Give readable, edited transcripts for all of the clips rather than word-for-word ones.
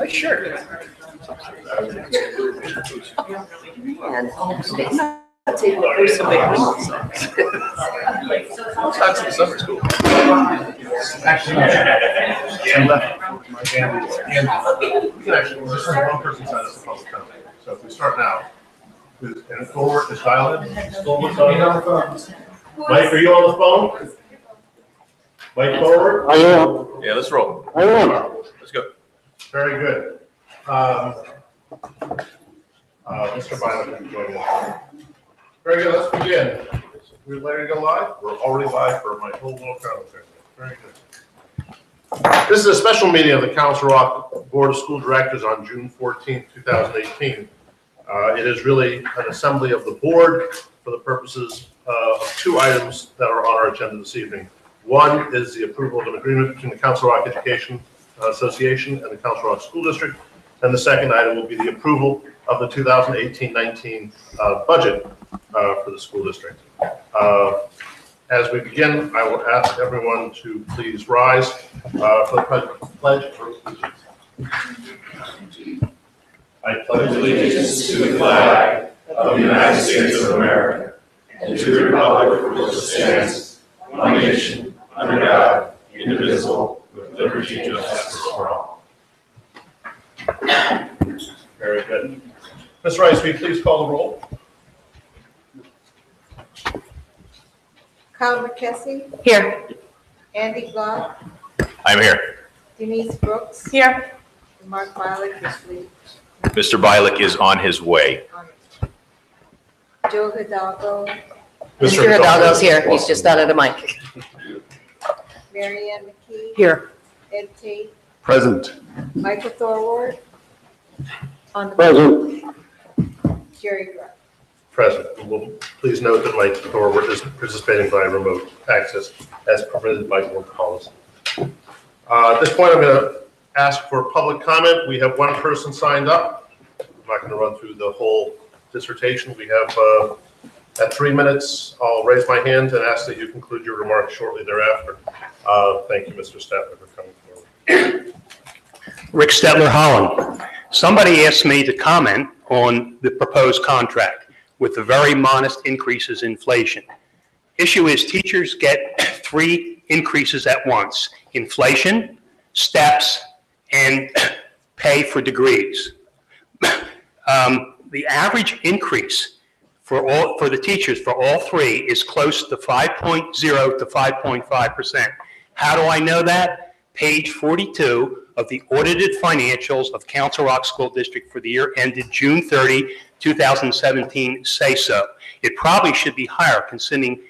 Sure. And I'll take there's some big ones. That's in summer school. Actually, we can actually, just have one person sign up for public comment. So if we start now, and forward is dialed in. Mike, are you on the phone? Mike, forward? I am. Yeah, let's roll. I am. Let's go. Very good. Mr. Byler can join us. Very good, let's begin. We're ready to go live? We're already live for my whole little commentary. Very good. This is a special meeting of the Council Rock Board of School Directors on June 14th, 2018. It is really an assembly of the board for the purposes of two items that are on our agenda this evening. One is the approval of an agreement between the Council Rock Education Association and the Council Rock School District. And the second item will be the approval of the 2018-19 budget for the school district. As we begin, I will ask everyone to please rise for the pledge for allegiance. I pledge allegiance to the flag of the United States of America and to the republic for which it stands, one nation, under God, indivisible, with liberty and justice for all. Very good. Ms. Rice, will you please call the roll? Kyle McKessie, Here. Andy Block, I'm here. Denise Brooks, Here. and Mark Violet is asleep. Mr. Bialik is on his way. Joe Hidalgo, Mr. Hidalgo's here. He's just out of the mic. Mary Ann McKee, Here. Ed Tate, Present. Michael Thorward, on the Present. Jerry Grubb. Present. We'll please note that Mike Thorward is participating by remote access as permitted by board policy. At this point, I'm going to ask for public comment. We have one person signed up. I'm not going to run through the whole dissertation. We have at 3 minutes, I'll raise my hand and ask that you conclude your remarks shortly thereafter. Thank you, Mr. Statler, for coming forward. Rick Stetler, Holland. Somebody asked me to comment on the proposed contract with the very modest increases in inflation. Issue is teachers get 3 increases at once: inflation, steps, and pay for degrees. The average increase for the teachers for all 3 is close to 5.0 to 5.5%. How do I know that? Page 42 of the audited financials of Council Rock School District for the year ended June 30, 2017 say so. It probably should be higher considering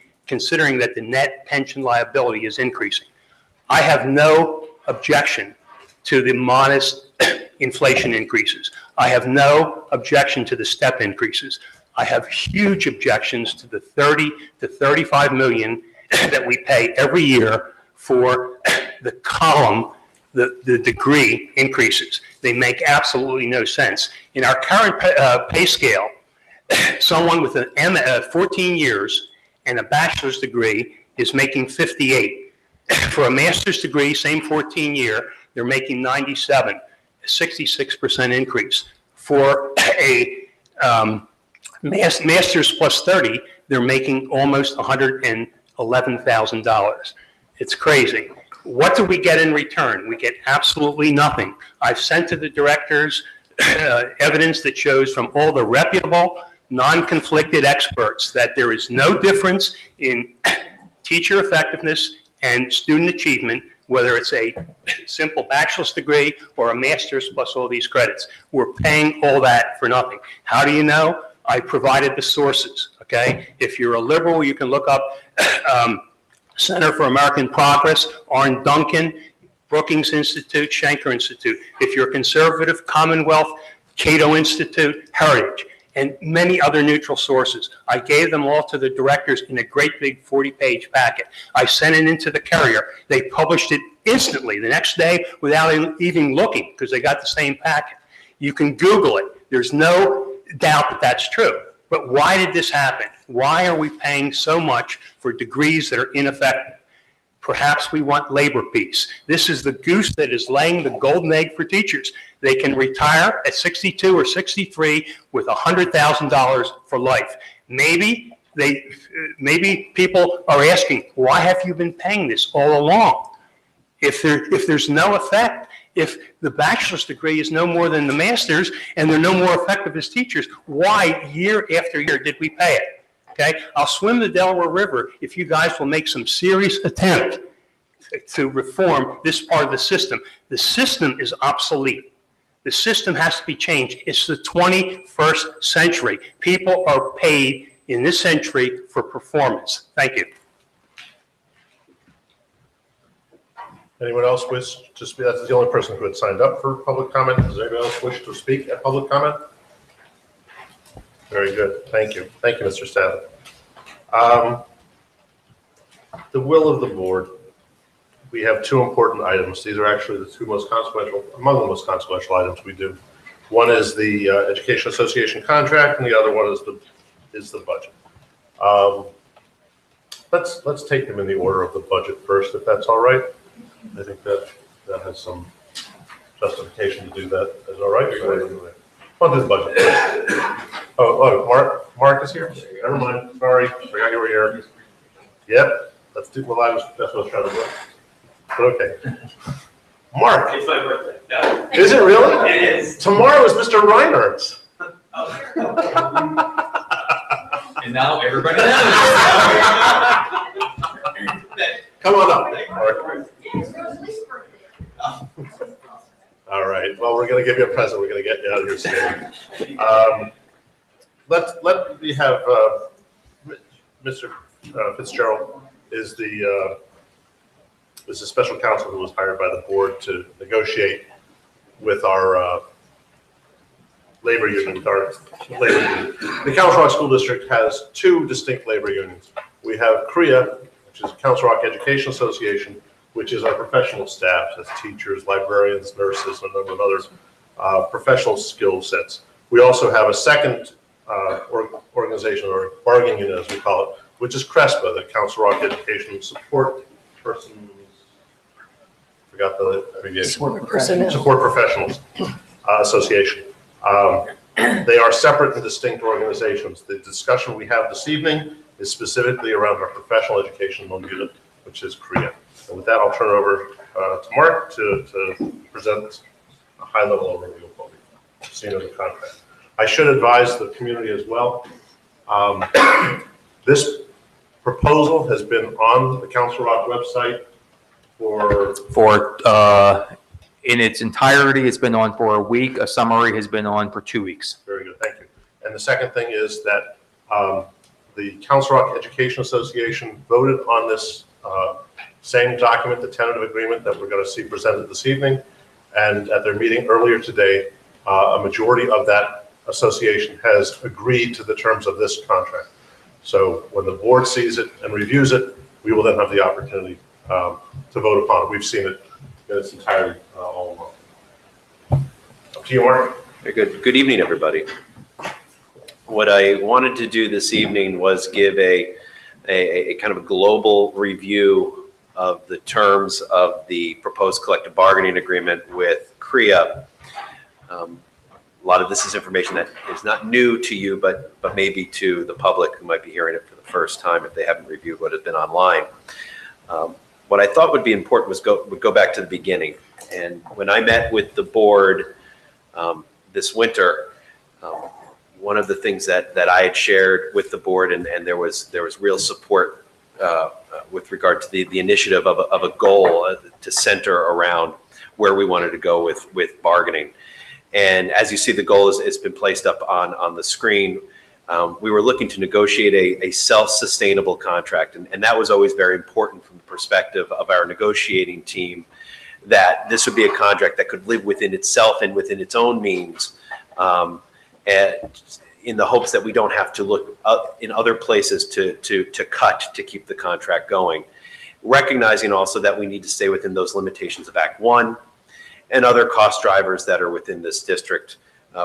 that the net pension liability is increasing. I have no objection to the modest inflation increases. I have no objection to the step increases. I have huge objections to the 30 to 35 million that we pay every year for the column, the degree increases. They make absolutely no sense. In our current pay scale, someone with 14 years and a bachelor's degree is making 58. For a master's degree, same 14 year, they're making 97, a 66% increase. For a master's plus 30, they're making almost $111,000. It's crazy. What do we get in return? We get absolutely nothing. I've sent to the directors evidence that shows from all the reputable, non-conflicted experts that there is no difference in teacher effectiveness and student achievement, whether it's a simple bachelor's degree or a master's plus all these credits. We're paying all that for nothing. How do you know? I provided the sources, okay? If you're a liberal, you can look up Center for American Progress, Arne Duncan, Brookings Institute, Schenker Institute. If you're conservative, Commonwealth, Cato Institute, Heritage, and many other neutral sources. I gave them all to the directors in a great big 40-page packet. I sent it into the Courier. They published it instantly the next day without even looking because they got the same packet. You can Google it. There's no doubt that that's true. But why did this happen? Why are we paying so much for degrees that are ineffective? Perhaps we want labor peace. This is the goose that is laying the golden egg for teachers. They can retire at 62 or 63 with $100,000 for life. Maybe people are asking, why have you been paying this all along? If there's no effect, if the bachelor's degree is no more than the master's and they're no more effective as teachers, why year after year did we pay it? Okay, I'll swim the Delaware River if you guys will make some serious attempt to reform this part of the system. The system is obsolete. The system has to be changed. It's the 21st century. People are paid in this century for performance. Thank you. Anyone else wish to speak? That's the only person who had signed up for public comment. Does anyone else wish to speak at public comment? Very good. Thank you. Thank you, Mr. Stanley. The will of the board. We have two important items. These are actually the two most consequential, among the most consequential items we do. One is the Education Association contract, and the other one is the budget. Let's take them in the order of the budget first, if that's all right. I think that has some justification to do that. Is all right? On to the budget. Oh, Mark is here. Never mind. Sorry, forgot you were here. Yep. Let's do. Well, that's what I was trying to do. But okay. Mark. It's my birthday. No. Is it really? It is. Tomorrow is Mr. Reinert's. And now everybody knows. Come on up, Mark. All right. Well, we're going to give you a present. We're going to get you out of your state. Let me have Mr. Fitzgerald is the special counsel who was hired by the board to negotiate with our labor union. The Council Rock School District has two distinct labor unions. We have CREA, which is Council Rock Education Association, which is our professional staff, as teachers, librarians, nurses, and a number of other professional skill sets. We also have a second organization, or bargaining unit as we call it, which is CRESPA, the Council Rock Education Support Persons. Forgot the abbreviation. Support Professionals Association. They are separate and distinct organizations. The discussion we have this evening is specifically around our professional education unit, which is CREA. And with that, I'll turn it over to Mark to present a high-level overview of what we've seen in the contract. I should advise the community as well. This proposal has been on the Council Rock website in its entirety. It's been on for a week. A summary has been on for 2 weeks. Very good, thank you. And the second thing is that the Council Rock Education Association voted on this same document, the tentative agreement that we're going to see presented this evening. And at their meeting earlier today, a majority of that association has agreed to the terms of this contract. So when the board sees it and reviews it, we will then have the opportunity to vote upon it. We've seen it in its entirety all along. Up to you, Mark. Very good. Good evening, everybody. What I wanted to do this evening was give a kind of a global review of the terms of the proposed collective bargaining agreement with CREA. A lot of this is information that is not new to you, but maybe to the public who might be hearing it for the first time if they haven't reviewed what has been online. What I thought would be important was go back to the beginning. And when I met with the board this winter, one of the things that I had shared with the board, and there was real support with regard to the initiative of a goal to center around where we wanted to go with bargaining. And as you see, the goal has been placed up on the screen. We were looking to negotiate a self-sustainable contract, and that was always very important from the perspective of our negotiating team, that this would be a contract that could live within itself and within its own means, and in the hopes that we don't have to look up in other places to cut to keep the contract going. Recognizing also that we need to stay within those limitations of Act 1 and other cost drivers that are within this district,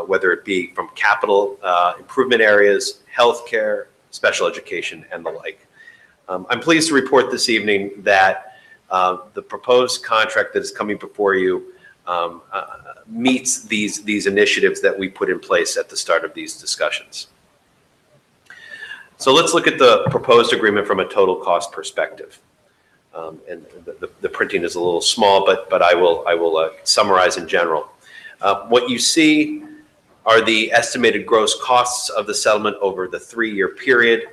whether it be from capital improvement areas, healthcare, special education, and the like. I'm pleased to report this evening that The proposed contract that is coming before you meets these initiatives that we put in place at the start of these discussions. So let's look at the proposed agreement from a total cost perspective. And the printing is a little small, but I will summarize in general. What you see are the estimated gross costs of the settlement over the 3-year period.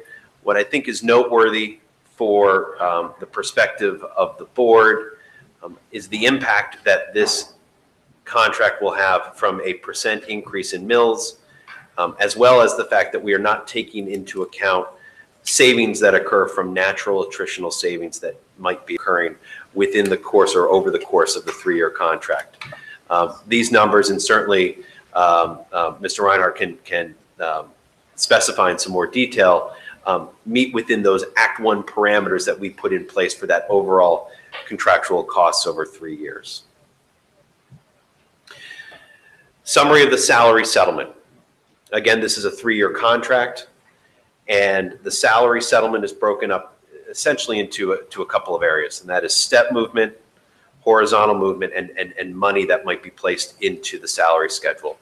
What I think is noteworthy for the perspective of the board is the impact that this contract will have from a % increase in mills, as well as the fact that we are not taking into account savings that occur from natural attritional savings that might be occurring within the course or over the course of the 3-year contract. These numbers, and certainly Mr. Reinhardt can specify in some more detail, meet within those Act 1 parameters that we put in place for that overall contractual costs over 3 years. Summary of the salary settlement. Again, this is a 3-year contract, and the salary settlement is broken up essentially into a couple of areas, and that is step movement, horizontal movement, and money that might be placed into the salary schedule.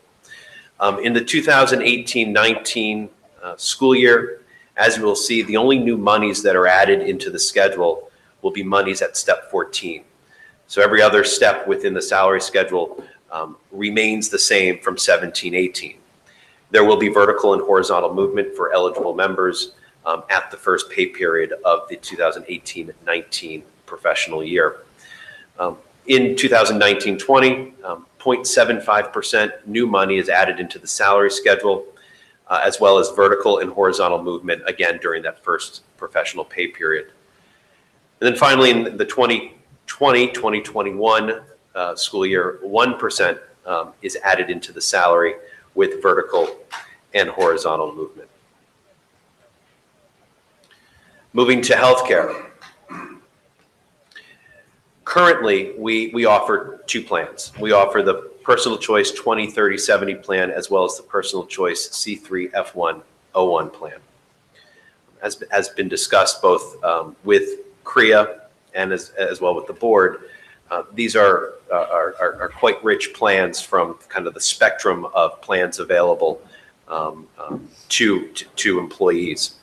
In the 2018-19 school year, as you will see, the only new monies that are added into the schedule will be monies at step 14. So every other step within the salary schedule remains the same from 17-18. There will be vertical and horizontal movement for eligible members at the first pay period of the 2018-19 professional year. In 2019-20, 0.75% new money is added into the salary schedule, as well as vertical and horizontal movement, again, during that first professional pay period. And then finally, in the 2020-2021 school year, 1% is added into the salary with vertical and horizontal movement. Moving to healthcare. Currently, we offer 2 plans. We offer the Personal Choice 20-30-70 plan, as well as the Personal Choice C3F1-01 plan. As has been discussed both with CREA and as well with the board, these are quite rich plans from kind of the spectrum of plans available to employees.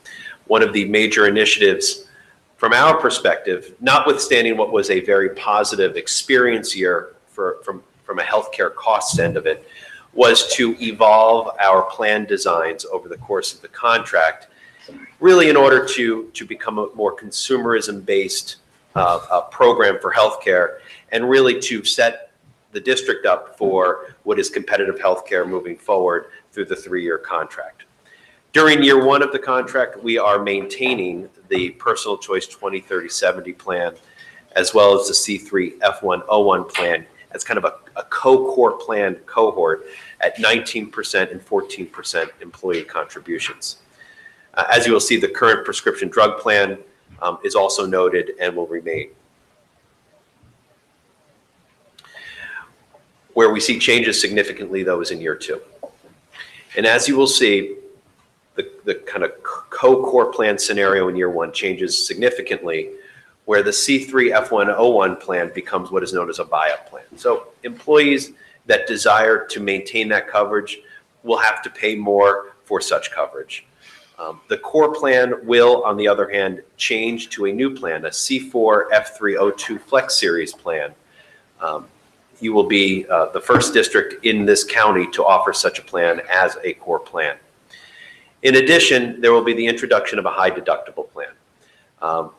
One of the major initiatives from our perspective, notwithstanding what was a very positive experience year from a healthcare cost end of it, was to evolve our plan designs over the course of the contract, really in order to become a more consumerism-based program for healthcare, and really to set the district up for what is competitive healthcare moving forward through the 3-year contract. During year 1 of the contract, we are maintaining the Personal Choice 20-30-70 plan, as well as the C3F1-01 plan, as kind of a co-core plan cohort at 19% and 14% employee contributions. As you will see, the current prescription drug plan is also noted and will remain. Where we see changes significantly, though, is in year 2. And as you will see, the kind of co-core plan scenario in year 1 changes significantly, where the C3F1-01 plan becomes what is known as a buy-up plan. So employees that desire to maintain that coverage will have to pay more for such coverage. The core plan will, on the other hand, change to a new plan, a C4F302 Flex Series plan. You will be the first district in this county to offer such a plan as a core plan. In addition, there will be the introduction of a high deductible plan.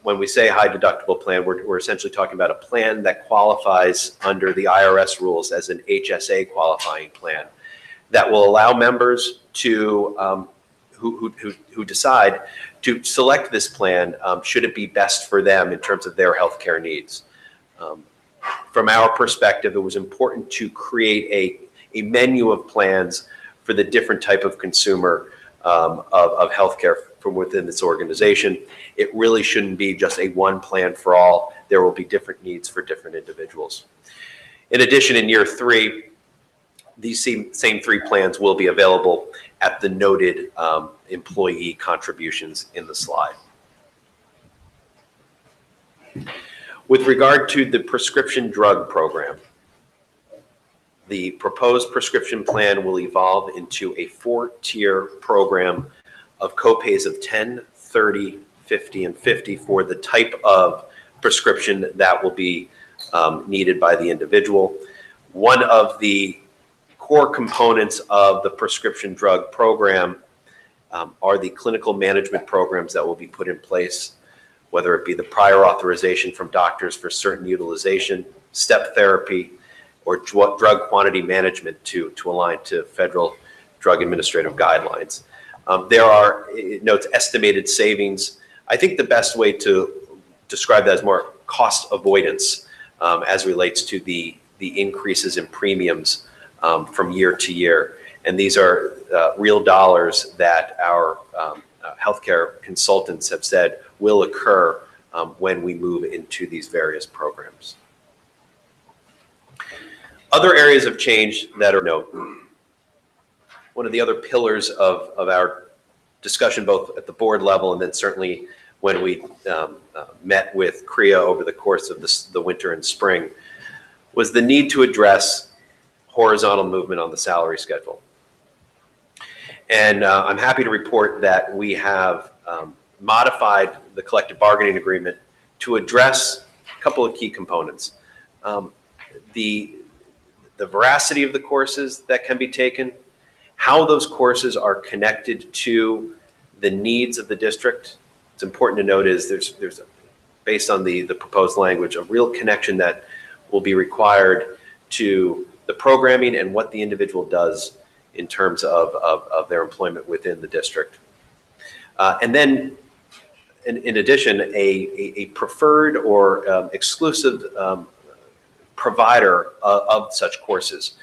When we say high deductible plan, we're essentially talking about a plan that qualifies under the IRS rules as an HSA qualifying plan that will allow members to who decide to select this plan should it be best for them in terms of their healthcare needs. From our perspective, it was important to create a menu of plans for the different type of consumer of healthcare from within this organization. It really shouldn't be just a one plan for all. There will be different needs for different individuals. In addition, in year 3, these same 3 plans will be available at the noted employee contributions in the slide. With regard to the prescription drug program, the proposed prescription plan will evolve into a 4-tier program of copays of 10, 30, 50, and 50 for the type of prescription that will be needed by the individual. One of the core components of the prescription drug program are the clinical management programs that will be put in place, whether it be the prior authorization from doctors for certain utilization, step therapy, or drug quantity management to align to federal drug administrative guidelines. There are, it notes, estimated savings. I think the best way to describe that is more cost avoidance as relates to the increases in premiums from year to year. And these are real dollars that our healthcare consultants have said will occur when we move into these various programs. Other areas of change that are note. One of the other pillars of our discussion, both at the board level and then certainly when we met with CREA over the course of the winter and spring, was the need to address horizontal movement on the salary schedule. And I'm happy to report that we have modified the collective bargaining agreement to address a couple of key components. The veracity of the courses that can be taken, how those courses are connected to the needs of the district. It's important to note is there's based on the proposed language, a real connection that will be required to the programming and what the individual does in terms of their employment within the district. And then, in addition, a preferred or exclusive provider of such courses.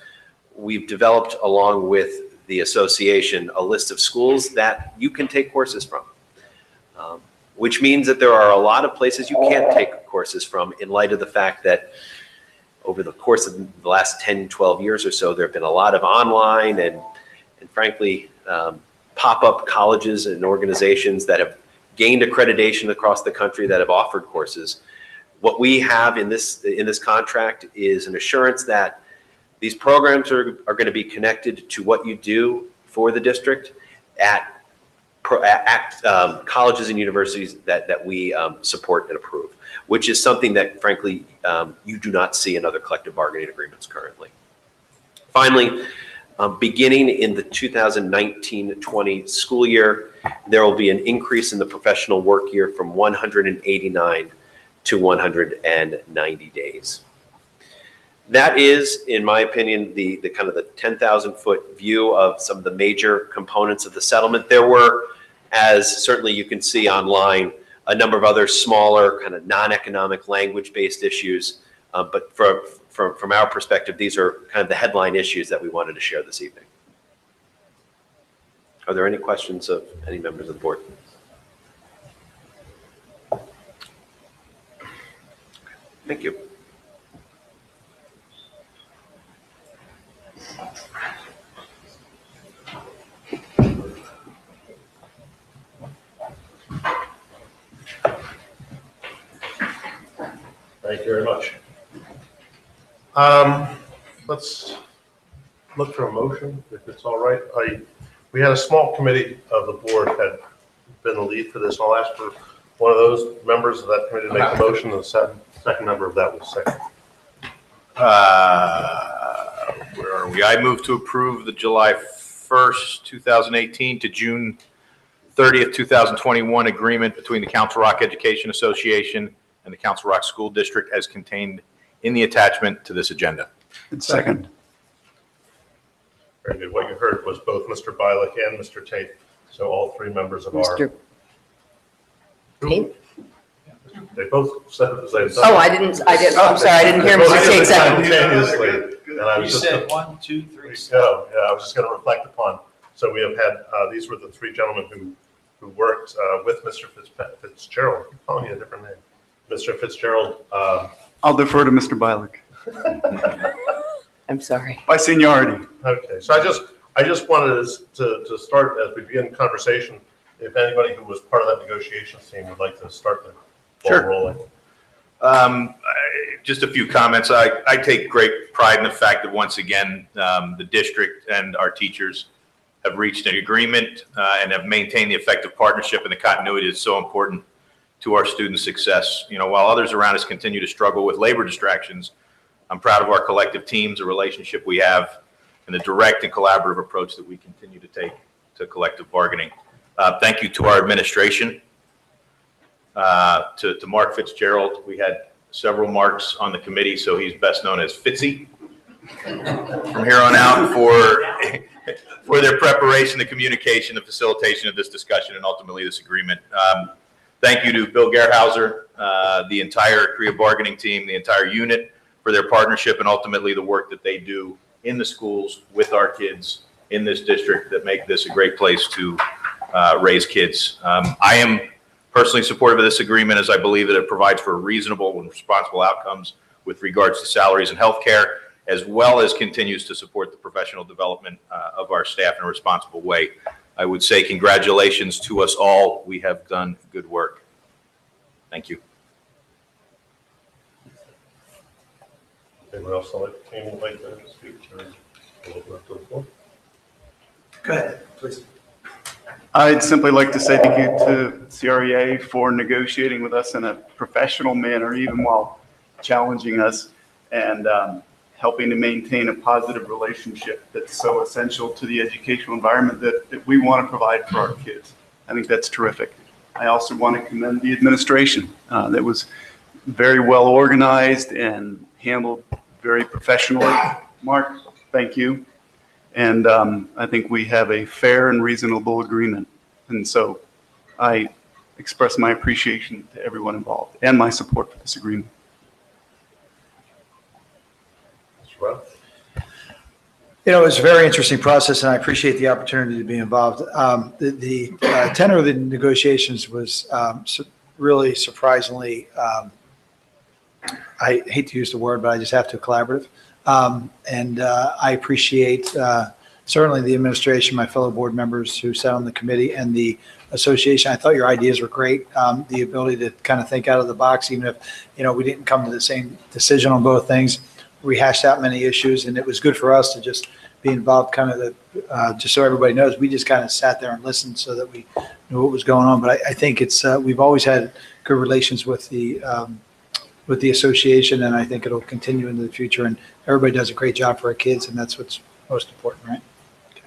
We've developed, along with the association, a list of schools that you can take courses from, which means that there are a lot of places you can't take courses from in light of the fact that over the course of the last 10, 12 years or so, there have been a lot of online and frankly, pop-up colleges and organizations that have gained accreditation across the country that have offered courses. What we have in this contract is an assurance that these programs are going to be connected to what you do for the district at colleges and universities that we support and approve, which is something that, frankly, you do not see in other collective bargaining agreements currently. Finally, beginning in the 2019-20 school year, there will be an increase in the professional work year from 189 to 190 days. That is, in my opinion, the kind of the 10,000-foot view of some of the major components of the settlement. There were, as certainly you can see online, a number of other smaller kind of non-economic language-based issues, but from our perspective, these are kind of the headline issues that we wanted to share this evening. Are there any questions of any members of the board? Thank you. Thank you very much. Let's look for a motion, if it's all right. We had a small committee of the board had been the lead for this. I'll ask for one of those members of that committee to make the motion, and the second member of that will second. Where are we? I move to approve the July 1st, 2018 to June 30th, 2021 agreement between the Council Rock Education Association and the Council Rock School District as contained in the attachment to this agenda. Second. Very good. What you heard was both Mr. Bialik and Mr. Tate. So all three members of Mr. Tate? They both said at the same time. Oh, I'm sorry, I didn't hear Mr. Tate second. Simultaneously. And I was You just, said 1, 2, 3, yeah, I was just going to reflect upon. So we have had, these were the three gentlemen who worked with Mr. Fitzgerald. I'm calling you a different name. Mr. Fitzgerald. I'll defer to Mr. Bialik. I'm sorry. By seniority. Okay, so I just wanted to start as we begin conversation. If anybody who was part of that negotiations team would like to start the ball rolling. Just a few comments. I take great pride in the fact that once again, the district and our teachers have reached an agreement and have maintained the effective partnership and the continuity that's so important to our students' success. You know, while others around us continue to struggle with labor distractions, I'm proud of our collective teams, the relationship we have, and the direct and collaborative approach that we continue to take to collective bargaining. Thank you to our administration, to Mark Fitzgerald. We had several Marks on the committee, so he's best known as Fitzy from here on out for their preparation, the communication, the facilitation of this discussion, and ultimately this agreement. Thank you to Bill Gerhauser, the entire Korea bargaining team, the entire unit for their partnership and ultimately the work that they do in the schools with our kids in this district that make this a great place to raise kids. I am personally supportive of this agreement as I believe that it provides for reasonable and responsible outcomes with regards to salaries and health care, as well as continues to support the professional development of our staff in a responsible way. I would say congratulations to us all. We have done good work. Thank you. Anyone else like to speak? We'll open up to the floor. Go ahead, please. I'd simply like to say thank you to CREA for negotiating with us in a professional manner, even while challenging us and helping to maintain a positive relationship that's so essential to the educational environment that we want to provide for our kids. I think that's terrific. I also want to commend the administration that was very well organized and handled very professionally. Mark, thank you. And I think we have a fair and reasonable agreement. And so I express my appreciation to everyone involved and my support for this agreement. You know, it was a very interesting process, and I appreciate the opportunity to be involved. The tenor of the negotiations was really surprisingly, I hate to use the word, but I just have to, collaborative. And I appreciate certainly the administration, my fellow board members who sat on the committee, and the association. I thought your ideas were great. The ability to kind of think out of the box, even if, you know, we didn't come to the same decision on both things. We hashed out many issues, and it was good for us to just be involved, kind of just so everybody knows. We just kind of sat there and listened so that we knew what was going on. But I think it's we've always had good relations with the association, and I think it'll continue into the future. And everybody does a great job for our kids, and that's what's most important, right? Okay.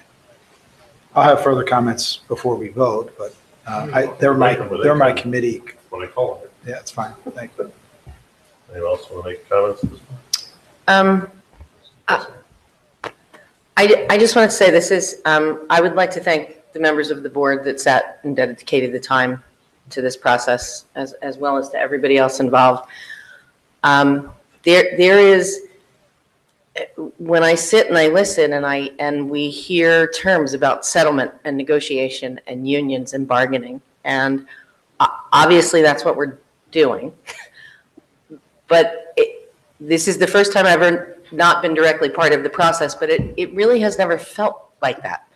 I'll have further comments before we vote, but they're my committee. When I call it. Yeah, it's fine. Thank you. Anyone else want to make comments at this point? I just want to say this is, I would like to thank the members of the board that sat and dedicated the time to this process, as well as to everybody else involved. There is, when I sit and I listen and we hear terms about settlement and negotiation and unions and bargaining, and obviously that's what we're doing, but this is the first time I've ever not been directly part of the process, but it really has never felt like that.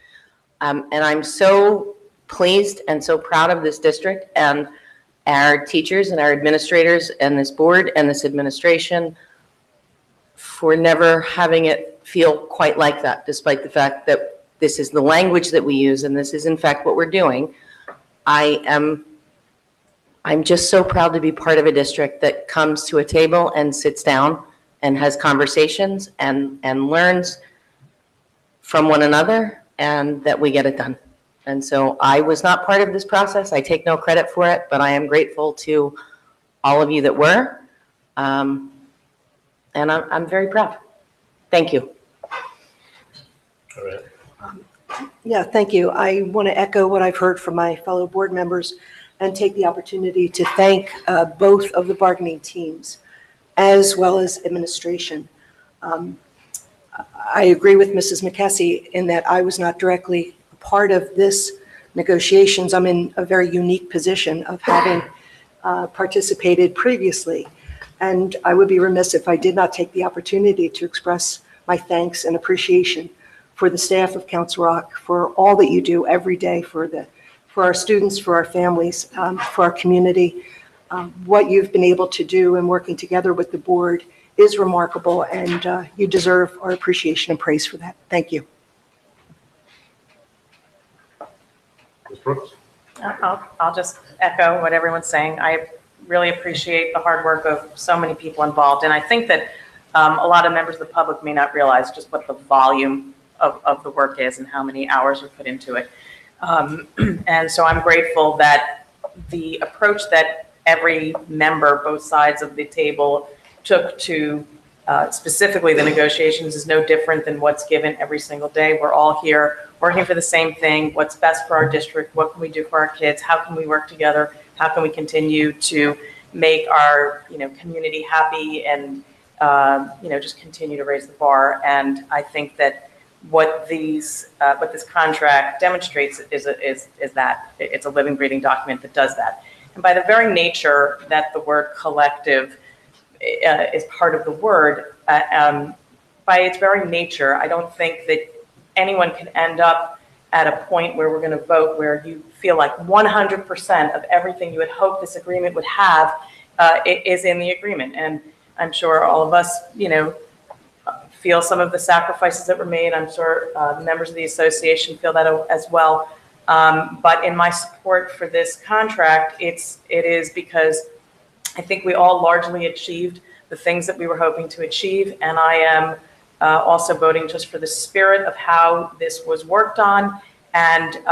And I'm so pleased and so proud of this district and our teachers and our administrators and this board and this administration for never having it feel quite like that, despite the fact that this is the language that we use and this is in fact what we're doing. I'm just so proud to be part of a district that comes to a table and sits down and has conversations and learns from one another, and that we get it done. And so I was not part of this process. I take no credit for it, but I am grateful to all of you that were. And I'm very proud. Thank you. All right. Yeah, thank you. I want to echo what I've heard from my fellow board members and take the opportunity to thank both of the bargaining teams as well as administration. I agree with Mrs. McKessie in that I was not directly a part of this negotiations. I'm in a very unique position of having participated previously. And I would be remiss if I did not take the opportunity to express my thanks and appreciation for the staff of Council Rock, for all that you do every day for our students, for our families, for our community. what you've been able to do and working together with the board is remarkable, and you deserve our appreciation and praise for that. Thank you. Ms. Brooks? I'll just echo what everyone's saying. I really appreciate the hard work of so many people involved. And I think that a lot of members of the public may not realize just what the volume of the work is and how many hours are put into it. And so I'm grateful that the approach that every member, both sides of the table, took to specifically the negotiations is no different than what's given every single day. We're all here working for the same thing. What's best for our district? What can we do for our kids? How can we work together? How can we continue to make our community happy and just continue to raise the bar? And I think that what this contract demonstrates is that it's a living, breathing document that does that. And by the very nature that the word collective is part of the word, by its very nature, I don't think that anyone can end up at a point where we're going to vote where you feel like 100% of everything you would hope this agreement would have is in the agreement. And I'm sure all of us, feel some of the sacrifices that were made. I'm sure members of the association feel that as well. But in my support for this contract, it is because I think we all largely achieved the things that we were hoping to achieve. And I am also voting just for the spirit of how this was worked on, and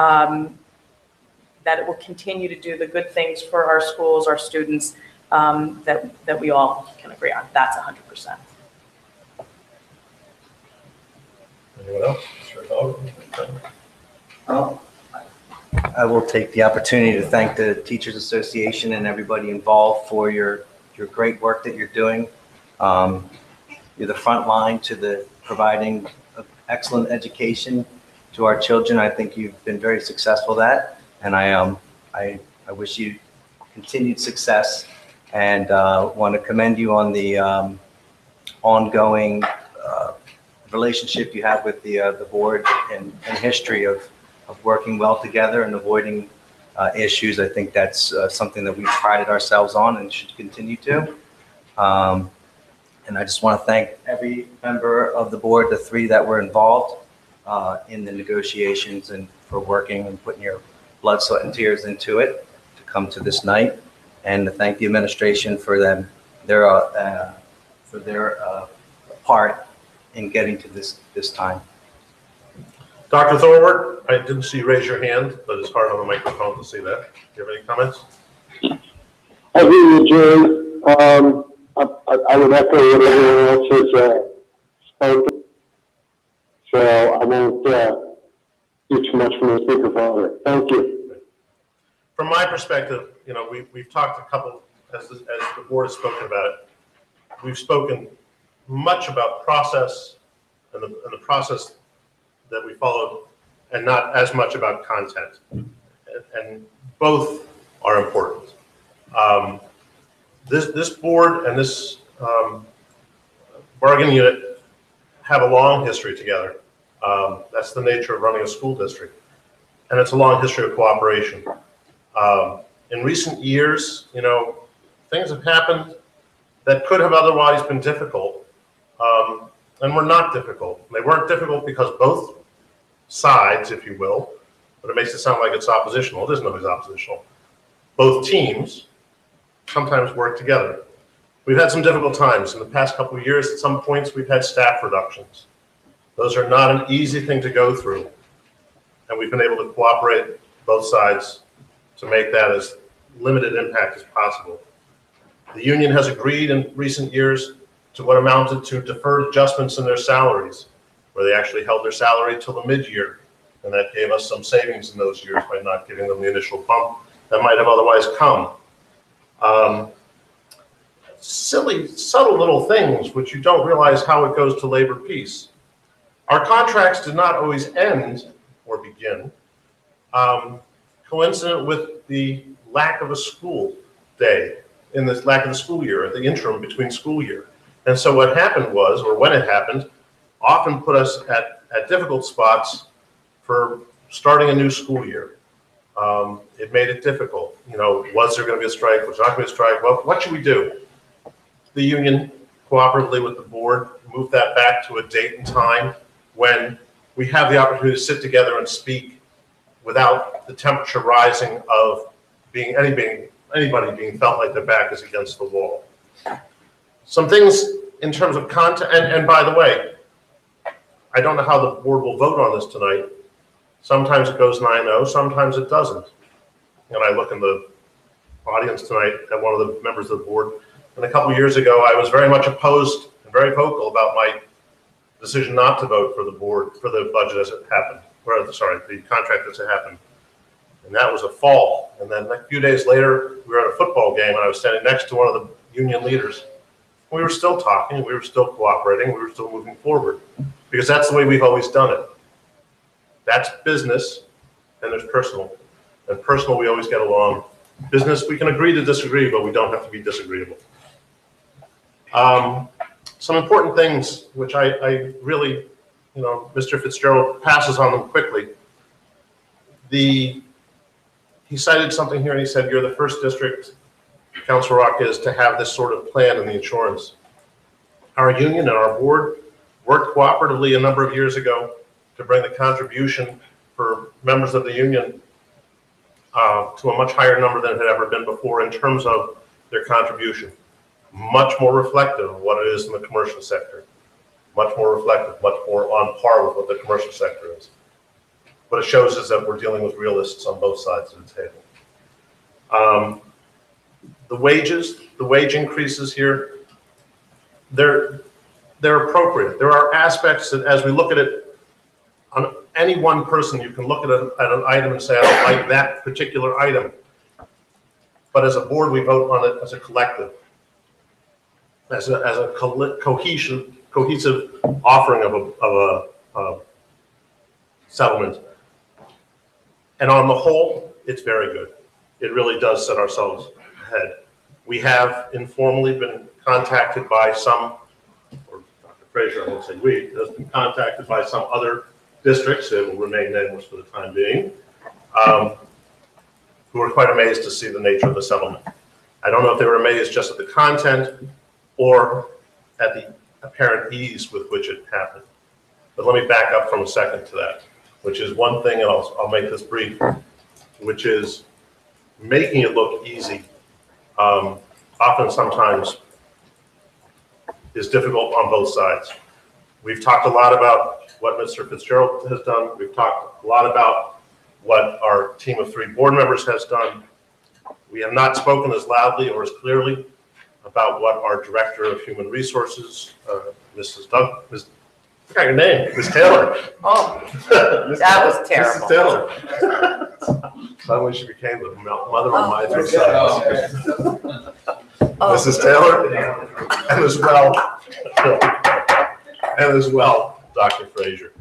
that it will continue to do the good things for our schools, our students, that we all can agree on. That's 100%. Anyone else? Sure. I will take the opportunity to thank the Teachers Association and everybody involved for your great work that you're doing. You're the front line to providing excellent education to our children. I think you've been very successful at that, and I wish you continued success, and want to commend you on the ongoing relationship you have with the board and history of working well together and avoiding issues. I think that's something that we've prided ourselves on and should continue to. And I just want to thank every member of the board, the three that were involved in the negotiations, and for working and putting your blood, sweat, and tears into it to come to this night. And to thank the administration for their part in getting to this time. Dr. Thorwart, I didn't see you raise your hand, but it's hard on the microphone to see that. Do you have any comments? I agree with Jerry. I would echo what everyone else has spoken. So I won't do too much from the speakerphone. Thank you. From my perspective, we've talked a couple, as the board has spoken about it. We've spoken much about process and the process that we followed, and not as much about content. And both are important. This board and this bargaining unit have a long history together. That's the nature of running a school district. And it's a long history of cooperation. In recent years, things have happened that could have otherwise been difficult, and were not difficult. They weren't difficult because both sides, if you will, but it makes it sound like it's oppositional. It isn't always oppositional. Both teams sometimes work together. We've had some difficult times in the past couple of years. At some points, we've had staff reductions. Those are not an easy thing to go through, and we've been able to cooperate both sides to make that as limited impact as possible. The union has agreed in recent years to what amounted to deferred adjustments in their salaries, where they actually held their salary till the mid-year, and that gave us some savings in those years by not giving them the initial bump that might have otherwise come. Silly, subtle little things which you don't realize how it goes to labor peace. Our contracts did not always end or begin coincident with the lack of a school day, in the lack of the school year, the interim between school year. And so what happened was, or when it happened, often put us at difficult spots for starting a new school year. It made it difficult. You know, was there going to be a strike? Was there not going to be a strike? Well, what should we do? The union, cooperatively with the board, moved that back to a date and time when we have the opportunity to sit together and speak without the temperature rising of anybody being felt like their back is against the wall. Some things in terms of content, and by the way, I don't know how the board will vote on this tonight. Sometimes it goes 9-0, sometimes it doesn't. And I look in the audience tonight at one of the members of the board, and a couple of years ago, I was very much opposed and very vocal about my decision not to vote for the board, for the budget as it happened, or sorry, the contract as it happened. And that was a fall. And then a few days later, we were at a football game, and I was standing next to one of the union leaders. We were still talking, we were still cooperating, we were still moving forward, because that's the way we've always done it. That's business, and there's personal. And personal, we always get along. Business, we can agree to disagree, but we don't have to be disagreeable. Some important things, which I really, you know, Mr. Fitzgerald passes on them quickly. He cited something here, and he said, you're the first district, Council Rock is, to have this sort of plan in the insurance. Our union and our board worked cooperatively a number of years ago to bring the contribution for members of the union to a much higher number than it had ever been before in terms of their contribution. Much more reflective of what it is in the commercial sector. Much more reflective, much more on par with what the commercial sector is. What it shows is that we're dealing with realists on both sides of the table. The wages, the wage increases here, they're appropriate. There are aspects that, as we look at it, on any one person, you can look at an item and say, I don't like that particular item. But as a board, we vote on it as a collective, as a cohesive offering of a settlement. And on the whole, it's very good. It really does set ourselves ahead. We have informally been contacted by some, or Dr. Frazier, I won't say we, has been contacted by some other districts, it will remain nameless for the time being, who were quite amazed to see the nature of the settlement. I don't know if they were amazed just at the content or at the apparent ease with which it happened. But let me back up from a second to that, which is one thing, and I'll make this brief, which is making it look easy often sometimes is difficult on both sides. We've talked a lot about what Mr. Fitzgerald has done. We've talked a lot about what our team of 3 board members has done. We have not spoken as loudly or as clearly about what our Director of Human Resources, Mrs. Doug, I forgot your name, Ms. Taylor. Oh, that was terrible. Mrs. Taylor. Suddenly she became the mother of my 3 sons. Mrs. Taylor, and as well, Dr. Frazier.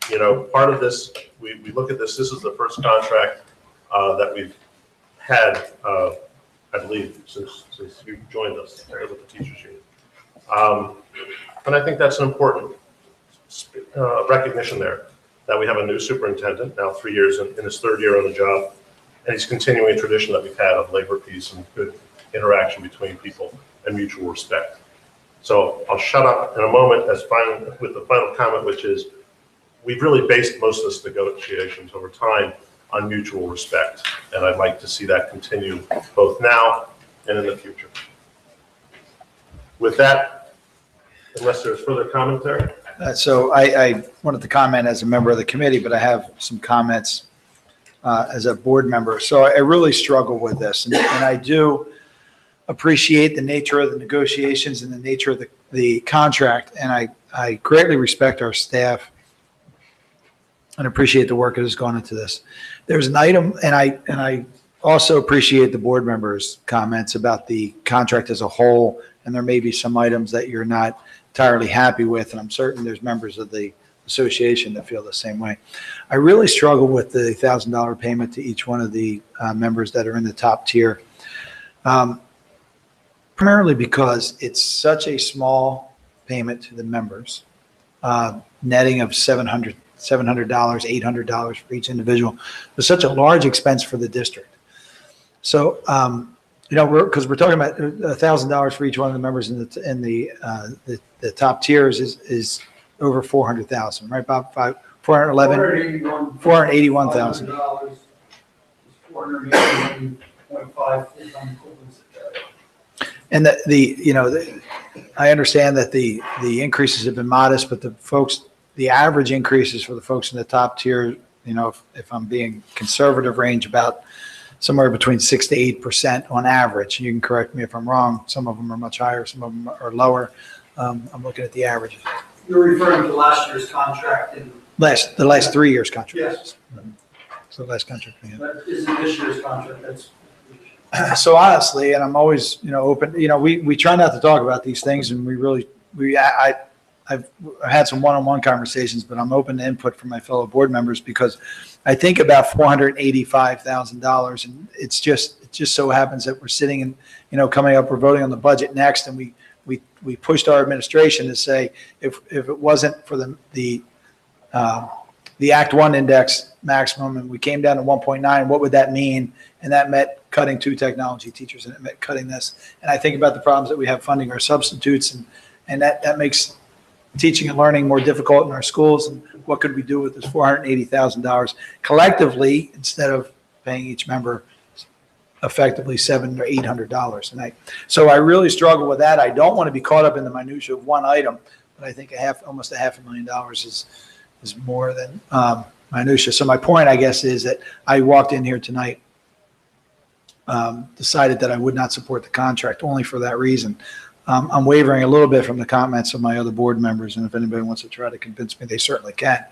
You know, part of this, we look at this is the first contract that we've had, I believe, since you joined us with the teachers union. And I think that's an important recognition there, that we have a new superintendent, now 3 years in his 3rd year on the job, and he's continuing a tradition that we've had of labor peace and good interaction between people and mutual respect. So I'll shut up in a moment with the final comment, which is we've really based most of this negotiations over time on mutual respect, and I'd like to see that continue both now and in the future. With that, unless there's further commentary. So I wanted to comment as a member of the committee, but I have some comments as a board member. So I really struggle with this, and I do appreciate the nature of the negotiations and the nature of the contract, and I greatly respect our staff and appreciate the work that has gone into this. There's an item, and I also appreciate the board members' comments about the contract as a whole, and there may be some items that you're not entirely happy with, and I'm certain there's members of the association that feel the same way. I really struggle with the $1,000 payment to each one of the members that are in the top tier, primarily because it's such a small payment to the members, netting of $700 $700, $800 for each individual. It was such a large expense for the district. So, because we're talking about $1,000 for each one of the members in the top tiers is over 400,000, right, Bob? 481,000. And I understand that the increases have been modest, but the average increases for the folks in the top tier, if I'm being conservative, range about somewhere between 6 to 8% on average. You can correct me if I'm wrong. Some of them are much higher, some of them are lower. I'm looking at the averages. You're referring to last year's contract and. The last 3 years contract. Yes. So last contract. Yeah. But isn't this year's contract, that's. So honestly, and I'm always, open, we try not to talk about these things, and I've had some one-on-one conversations, but I'm open to input from my fellow board members because I think about $485,000, and it just so happens that we're sitting and, coming up, we're voting on the budget next, and we pushed our administration to say, if it wasn't for the Act 1 index maximum, and we came down to 1.9, what would that mean? And that meant cutting 2 technology teachers, and it meant cutting this. And I think about the problems that we have funding our substitutes, and that makes teaching and learning more difficult in our schools. And what could we do with this $480,000 collectively instead of paying each member effectively $700 or $800? So I really struggle with that. I don't want to be caught up in the minutia of one item, but I think almost $500,000 is more than minutia. So my point, I guess, is that I walked in here tonight, decided that I would not support the contract only for that reason. I'm wavering a little bit from the comments of my other board members, and if anybody wants to try to convince me, they certainly can.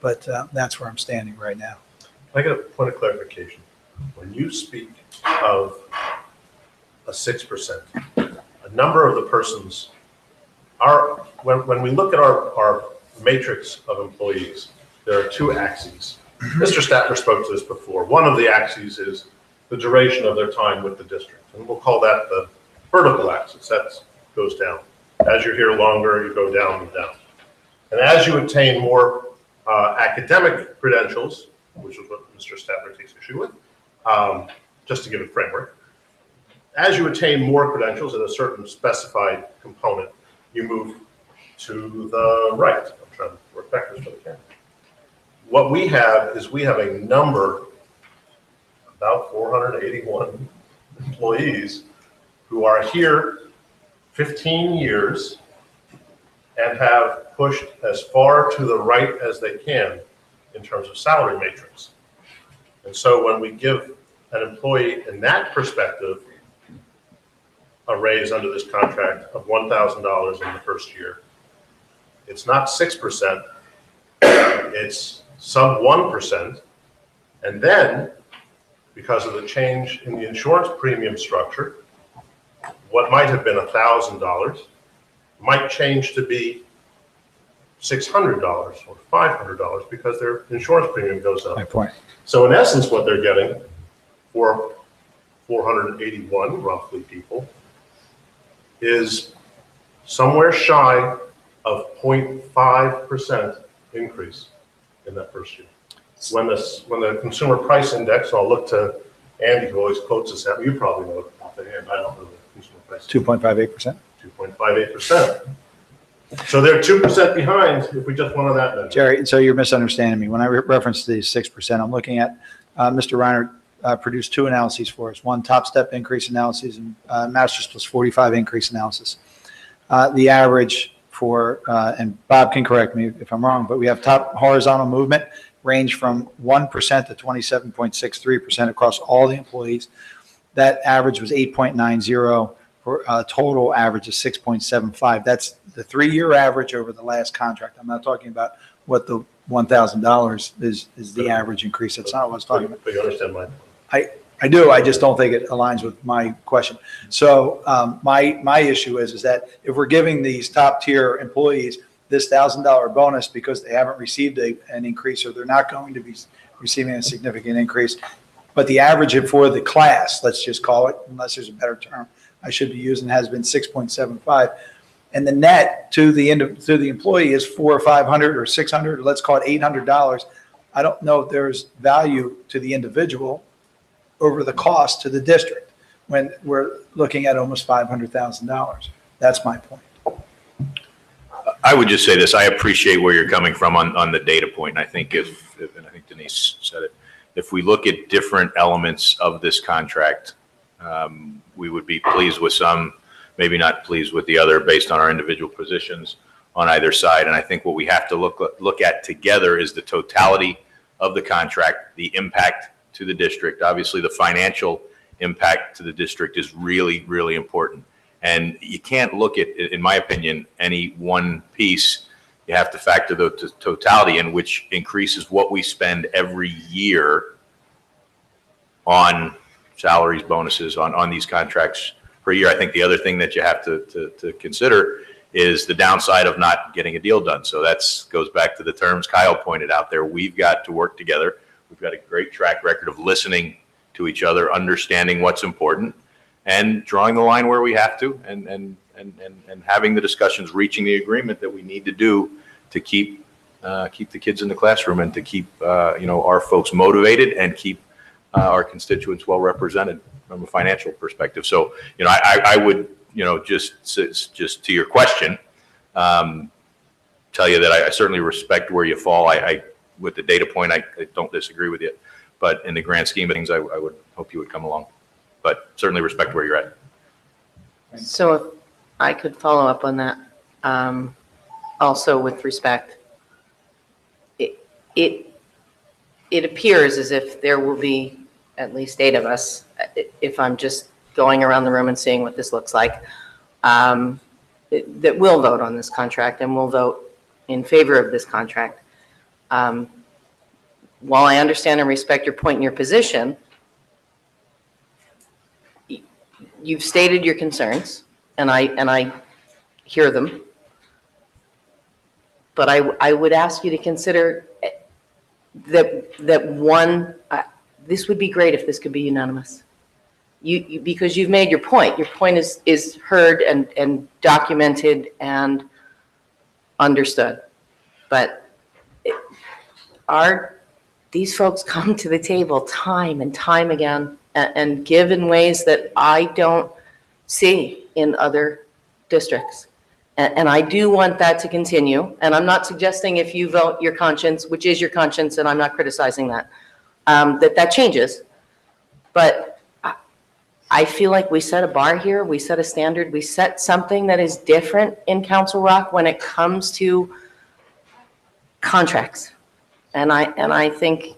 But that's where I'm standing right now. I got a point of clarification. When you speak of a 6%, a number of the persons are, when we look at our matrix of employees, there are 2 axes. Mr. Statler spoke to this before. One of the axes is the duration of their time with the district, and we'll call that the vertical axis. That goes down. As you're here longer, you go down and down. And as you attain more academic credentials, which is what Mr. Statler takes issue with, just to give a framework, as you attain more credentials in a certain specified component, you move to the right. I'm trying to work backwards for the camera. What we have is we have a number, about 481 employees who are here 15 years and have pushed as far to the right as they can in terms of salary matrix. And so when we give an employee in that perspective a raise under this contract of $1,000 in the first year, it's not 6%, it's sub 1%. And then, because of the change in the insurance premium structure, what might have been $1,000 might change to be $600 or $500 because their insurance premium goes up. My point. So in essence, what they're getting for 481 roughly people is somewhere shy of 0.5% increase in that first year. When the consumer price index, I'll look to Andy, who always quotes us out. You probably know it offhand. I don't know the consumer price. 2.58%. 2.58%. So they're 2% behind if we just wanted that. Jerry, so you're misunderstanding me. When I reference the 6%, I'm looking at Mr. Reiner produced 2 analyses for us. One top step increase analysis and Masters plus 45 increase analysis. The average for, and Bob can correct me if I'm wrong, but we have top horizontal movement range from 1% to 27.63% across all the employees. That average was 8.90 for a total average of 6.75. That's the 3-year average over the last contract. I'm not talking about what the $1,000 is the average increase. That's not what I was talking about. But you understand my point. I do. I just don't think it aligns with my question. So my issue is that if we're giving these top tier employees this $1,000 bonus because they haven't received an increase or they're not going to be receiving a significant increase, but the average for the class, let's just call it, unless there's a better term I should be using, has been 6.75. and the net to the employee is $400 or $500 or $600, or let's call it $800, I don't know if there's value to the individual over the cost to the district when we're looking at almost $500,000. That's my point. I would just say this, I appreciate where you're coming from on the data point. And I think and I think Denise said it, if we look at different elements of this contract, we would be pleased with some, maybe not pleased with the other based on our individual positions on either side. And I think what we have to look at together is the totality of the contract, the impact to the district. Obviously, the financial impact to the district is really, really important. And you can't look at, in my opinion, any one piece. You have to factor the totality in, which increases what we spend every year on salaries, bonuses, on these contracts per year. I think the other thing that you have to consider is the downside of not getting a deal done. So that's goes back to the terms Kyle pointed out there. We've got to work together. We've got a great track record of listening to each other, understanding what's important, and drawing the line where we have to, and having the discussions, reaching the agreement that we need to do to keep the kids in the classroom and to keep our folks motivated and keep our constituents well represented from a financial perspective. So I would just to your question, tell you that I certainly respect where you fall. I with the data point, I don't disagree with you, but in the grand scheme of things, I would hope you would come along. But certainly respect where you're at. So if I could follow up on that, also with respect, it appears as if there will be at least 8 of us, if I'm just going around the room and seeing what this looks like, that will vote on this contract and will vote in favor of this contract. While I understand and respect your point and your position, you've stated your concerns, and I hear them. But I would ask you to consider that one, this would be great if this could be unanimous. Because you've made your point. Your point is heard and documented and understood. But these folks come to the table time and time again and give in ways that I don't see in other districts. And I do want that to continue. And I'm not suggesting if you vote your conscience, which is your conscience, and I'm not criticizing that, that changes. But I feel like we set a bar here. We set a standard. We set something that is different in Council Rock when it comes to contracts. And I think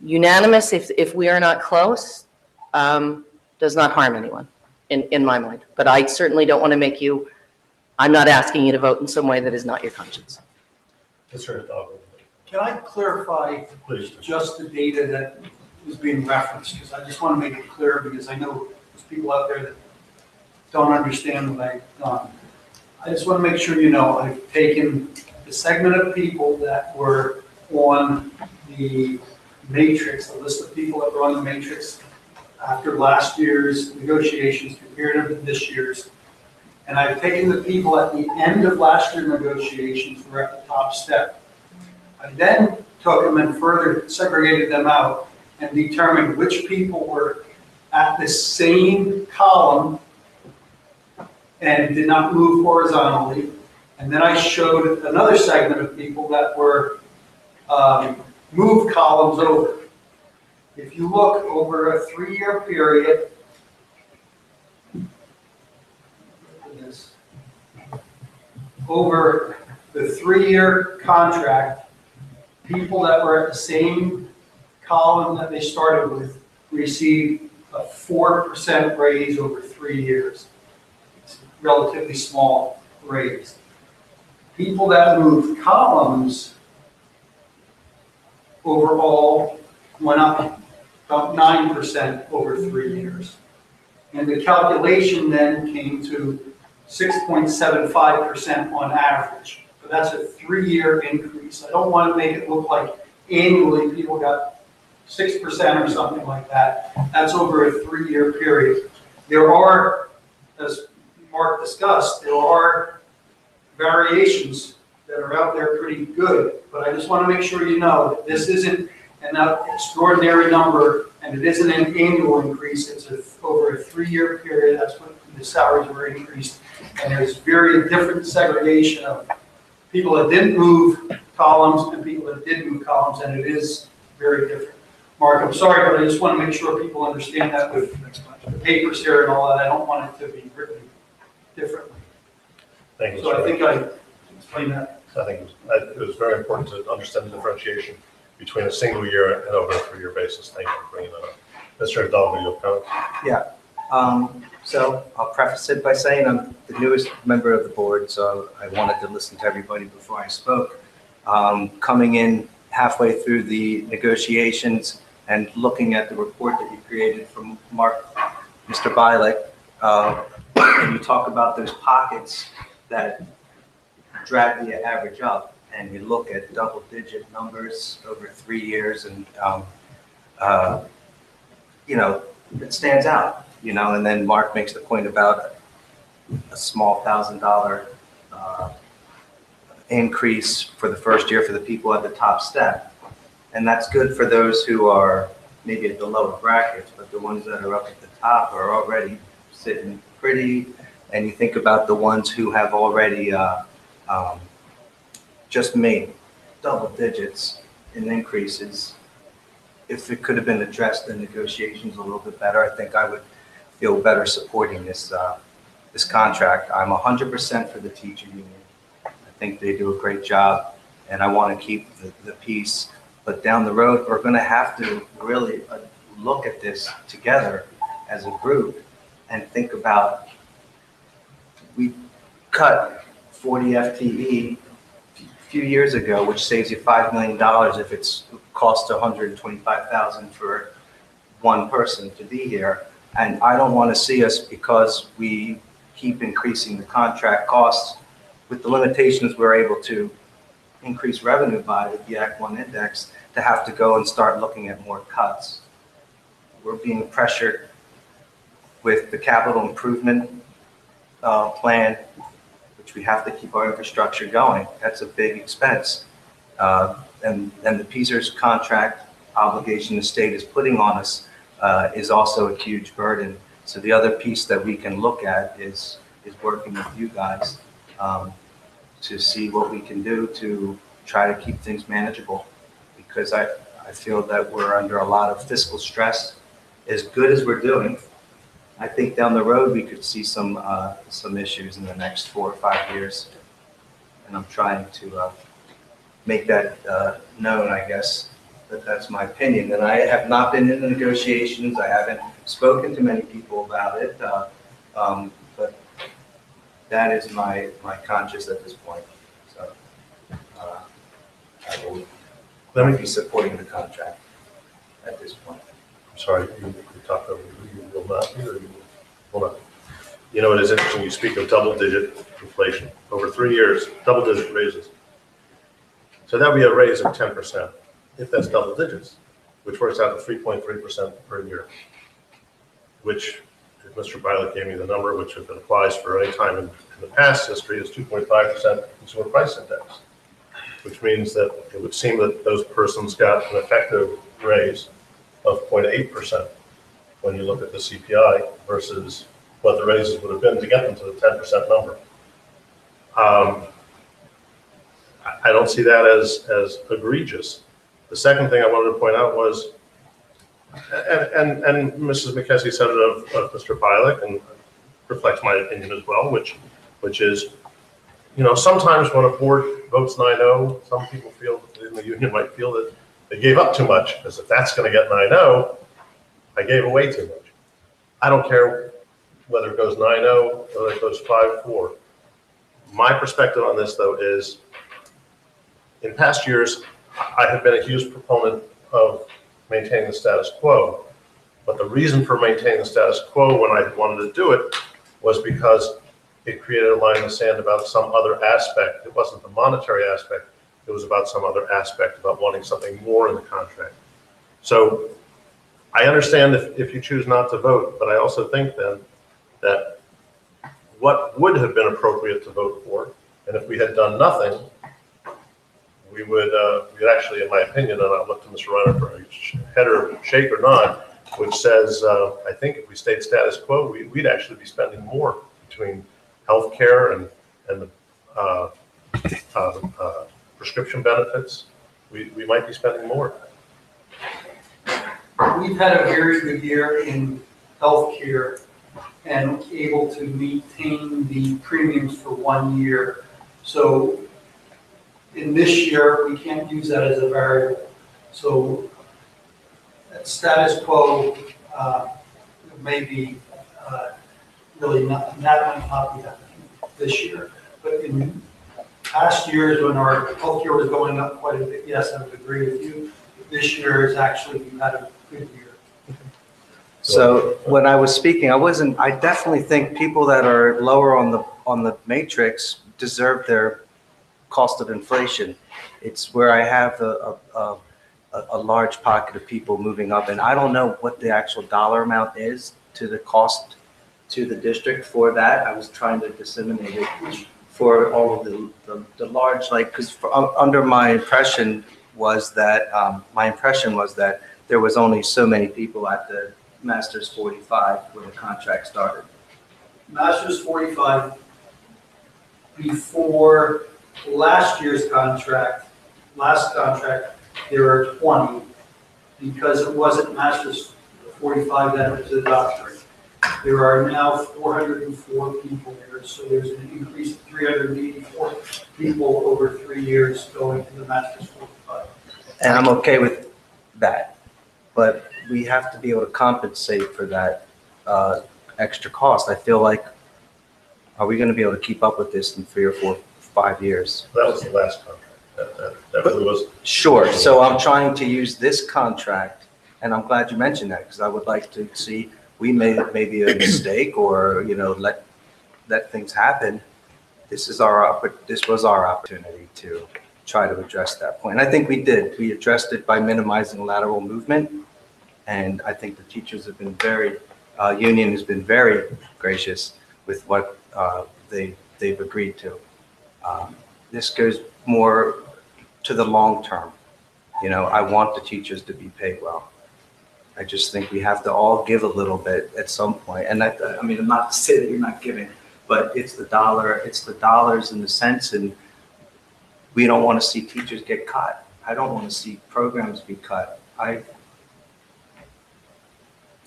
unanimous, if we are not close, does not harm anyone in my mind. But I certainly don't want to make you, I'm not asking you to vote in some way that is not your conscience. Can I clarify just the data that is being referenced? Because I just want to make it clear, because I know there's people out there that don't understand what I've done. I just want to make sure you know I've taken the segment of people that were on the matrix, the list of people that were on the matrix after last year's negotiations compared to this year's. And I've taken the people at the end of last year's negotiations who were at the top step. I then took them and further segregated them out and determined which people were at the same column and did not move horizontally. And then I showed another segment of people that were moved columns over. If you look over a 3-year period, over the 3-year contract, people that were at the same column that they started with received a 4% raise over 3 years. It's a relatively small raise. People that moved columns overall went up about 9% over 3 years. And the calculation then came to 6.75% on average. But that's a 3-year increase. I don't want to make it look like annually people got 6% or something like that. That's over a 3-year period. There are, as Mark discussed, there are variations that are out there pretty good, but I just want to make sure you know that this isn't an extraordinary number, and it isn't an annual increase. It's over a 3-year period. That's when the salaries were increased, and there's very different segregation of people that didn't move columns and people that did move columns, and it is very different. Mark, I'm sorry, but I just want to make sure people understand that with the papers here and all that. I don't want it to be written differently. Thank you. So I think I explained that. I think it was very important to understand the differentiation between a single year and over a 3-year basis. Thank you for bringing that up. Mr. Hidalgo, you have comments? Yeah. So I'll preface it by saying I'm the newest member of the board, so I wanted to listen to everybody before I spoke. Coming in halfway through the negotiations and looking at the report that you created from Mr. Bialik, and you talk about those pockets that drag the average up, and you look at double-digit numbers over 3 years, and it stands out. And then Mark makes the point about a small $1,000 increase for the first year for the people at the top step. And that's good for those who are maybe at the lower brackets, but the ones that are up at the top are already sitting pretty. And you think about the ones who have already just made double digits in increases. If it could have been addressed in negotiations a little bit better, I think I would feel better supporting this contract. I'm 100% for the teacher union. I think they do a great job, and I want to keep the peace. But down the road, we're going to have to really look at this together as a group and think about, we cut 40 FTE a few years ago, which saves you $5 million if it's cost $125,000 for one person to be here. And I don't want to see us, because we keep increasing the contract costs with the limitations we're able to increase revenue by with the Act 1 index, to have to go and start looking at more cuts. We're being pressured with the capital improvement plan, which we have to keep our infrastructure going. That's a big expense. And the PSERS contract obligation the state is putting on us is also a huge burden. So the other piece that we can look at is working with you guys to see what we can do to try to keep things manageable, because I feel that we're under a lot of fiscal stress. As good as we're doing, I think down the road we could see some issues in the next 4 or 5 years, and I'm trying to make that known, I guess. That's my opinion, and I have not been in the negotiations. I haven't spoken to many people about it, but that is my conscience at this point. So I will be supporting the contract at this point. I'm sorry, you talked over, you will not, or you will not. It is interesting, you speak of double-digit inflation. Over 3 years, double-digit raises. So that would be a raise of 10%, if that's double digits, which works out to 3.3% per year, which, if Mr. Bialik gave me the number, which if it applies for any time in the past history, is 2.5% consumer price index, which means that it would seem that those persons got an effective raise of 0.8% when you look at the CPI versus what the raises would have been to get them to the 10% number. I don't see that as egregious. The second thing I wanted to point out was, and Mrs. McKessie said it of Mr. Bialik, and reflects my opinion as well, which is, sometimes when a board votes 9-0, some people feel, in the union might feel that they gave up too much, because if that's going to get 9-0, I gave away too much. I don't care whether it goes 9-0 or whether it goes 5-4. My perspective on this, though, is in past years, I have been a huge proponent of maintaining the status quo. But the reason for maintaining the status quo when I wanted to do it was because it created a line in the sand about some other aspect. It wasn't the monetary aspect. It was about some other aspect, about wanting something more in the contract. So I understand if you choose not to vote, but I also think then that what would have been appropriate to vote for And if we had done nothing, we would actually, in my opinion, and I'll look to Mr. Reiner for a head or shake or nod, which says, I think if we stayed status quo, we'd actually be spending more between healthcare and the prescription benefits. We might be spending more. We've had a very good year in healthcare and able to maintain the premiums for 1 year. So in this year, we can't use that as a variable. So at status quo may be really not, that might not be happening this year. But in past years when our healthcare was going up quite a bit, yes, I would agree with you. This year is actually, we've had a good year. So when I was speaking, I definitely think people that are lower on the matrix deserve their cost of inflation. It's where I have a large pocket of people moving up, and I don't know what the actual dollar amount is to the cost to the district for that. I was trying to disseminate it for all of the large, like, because under my impression was that there was only so many people at the Masters 45 when the contract started. Masters 45, before last contract, there were 20, because it wasn't Masters 45, then it was a doctorate. There are now 404 people there, so there's an increase of 384 people over 3 years going to the Masters 45. And I'm okay with that, but we have to be able to compensate for that extra cost. I feel like, are we going to be able to keep up with this in 3 or 4, 5 years? That was the last contract. That really was. Sure. So I'm trying to use this contract, and I'm glad you mentioned that, because I would like to see, we made maybe a mistake, or, you know, let things happen. This was our opportunity to try to address that point. And I think we did. We addressed it by minimizing lateral movement. And I think the teachers have been union has been very gracious with what they've agreed to. This goes more to the long term. You know, I want the teachers to be paid well. I just think we have to all give a little bit at some point. And I mean, I'm not to say that you're not giving, but it's the dollars and the cents, and we don't want to see teachers get cut. I don't want to see programs be cut. I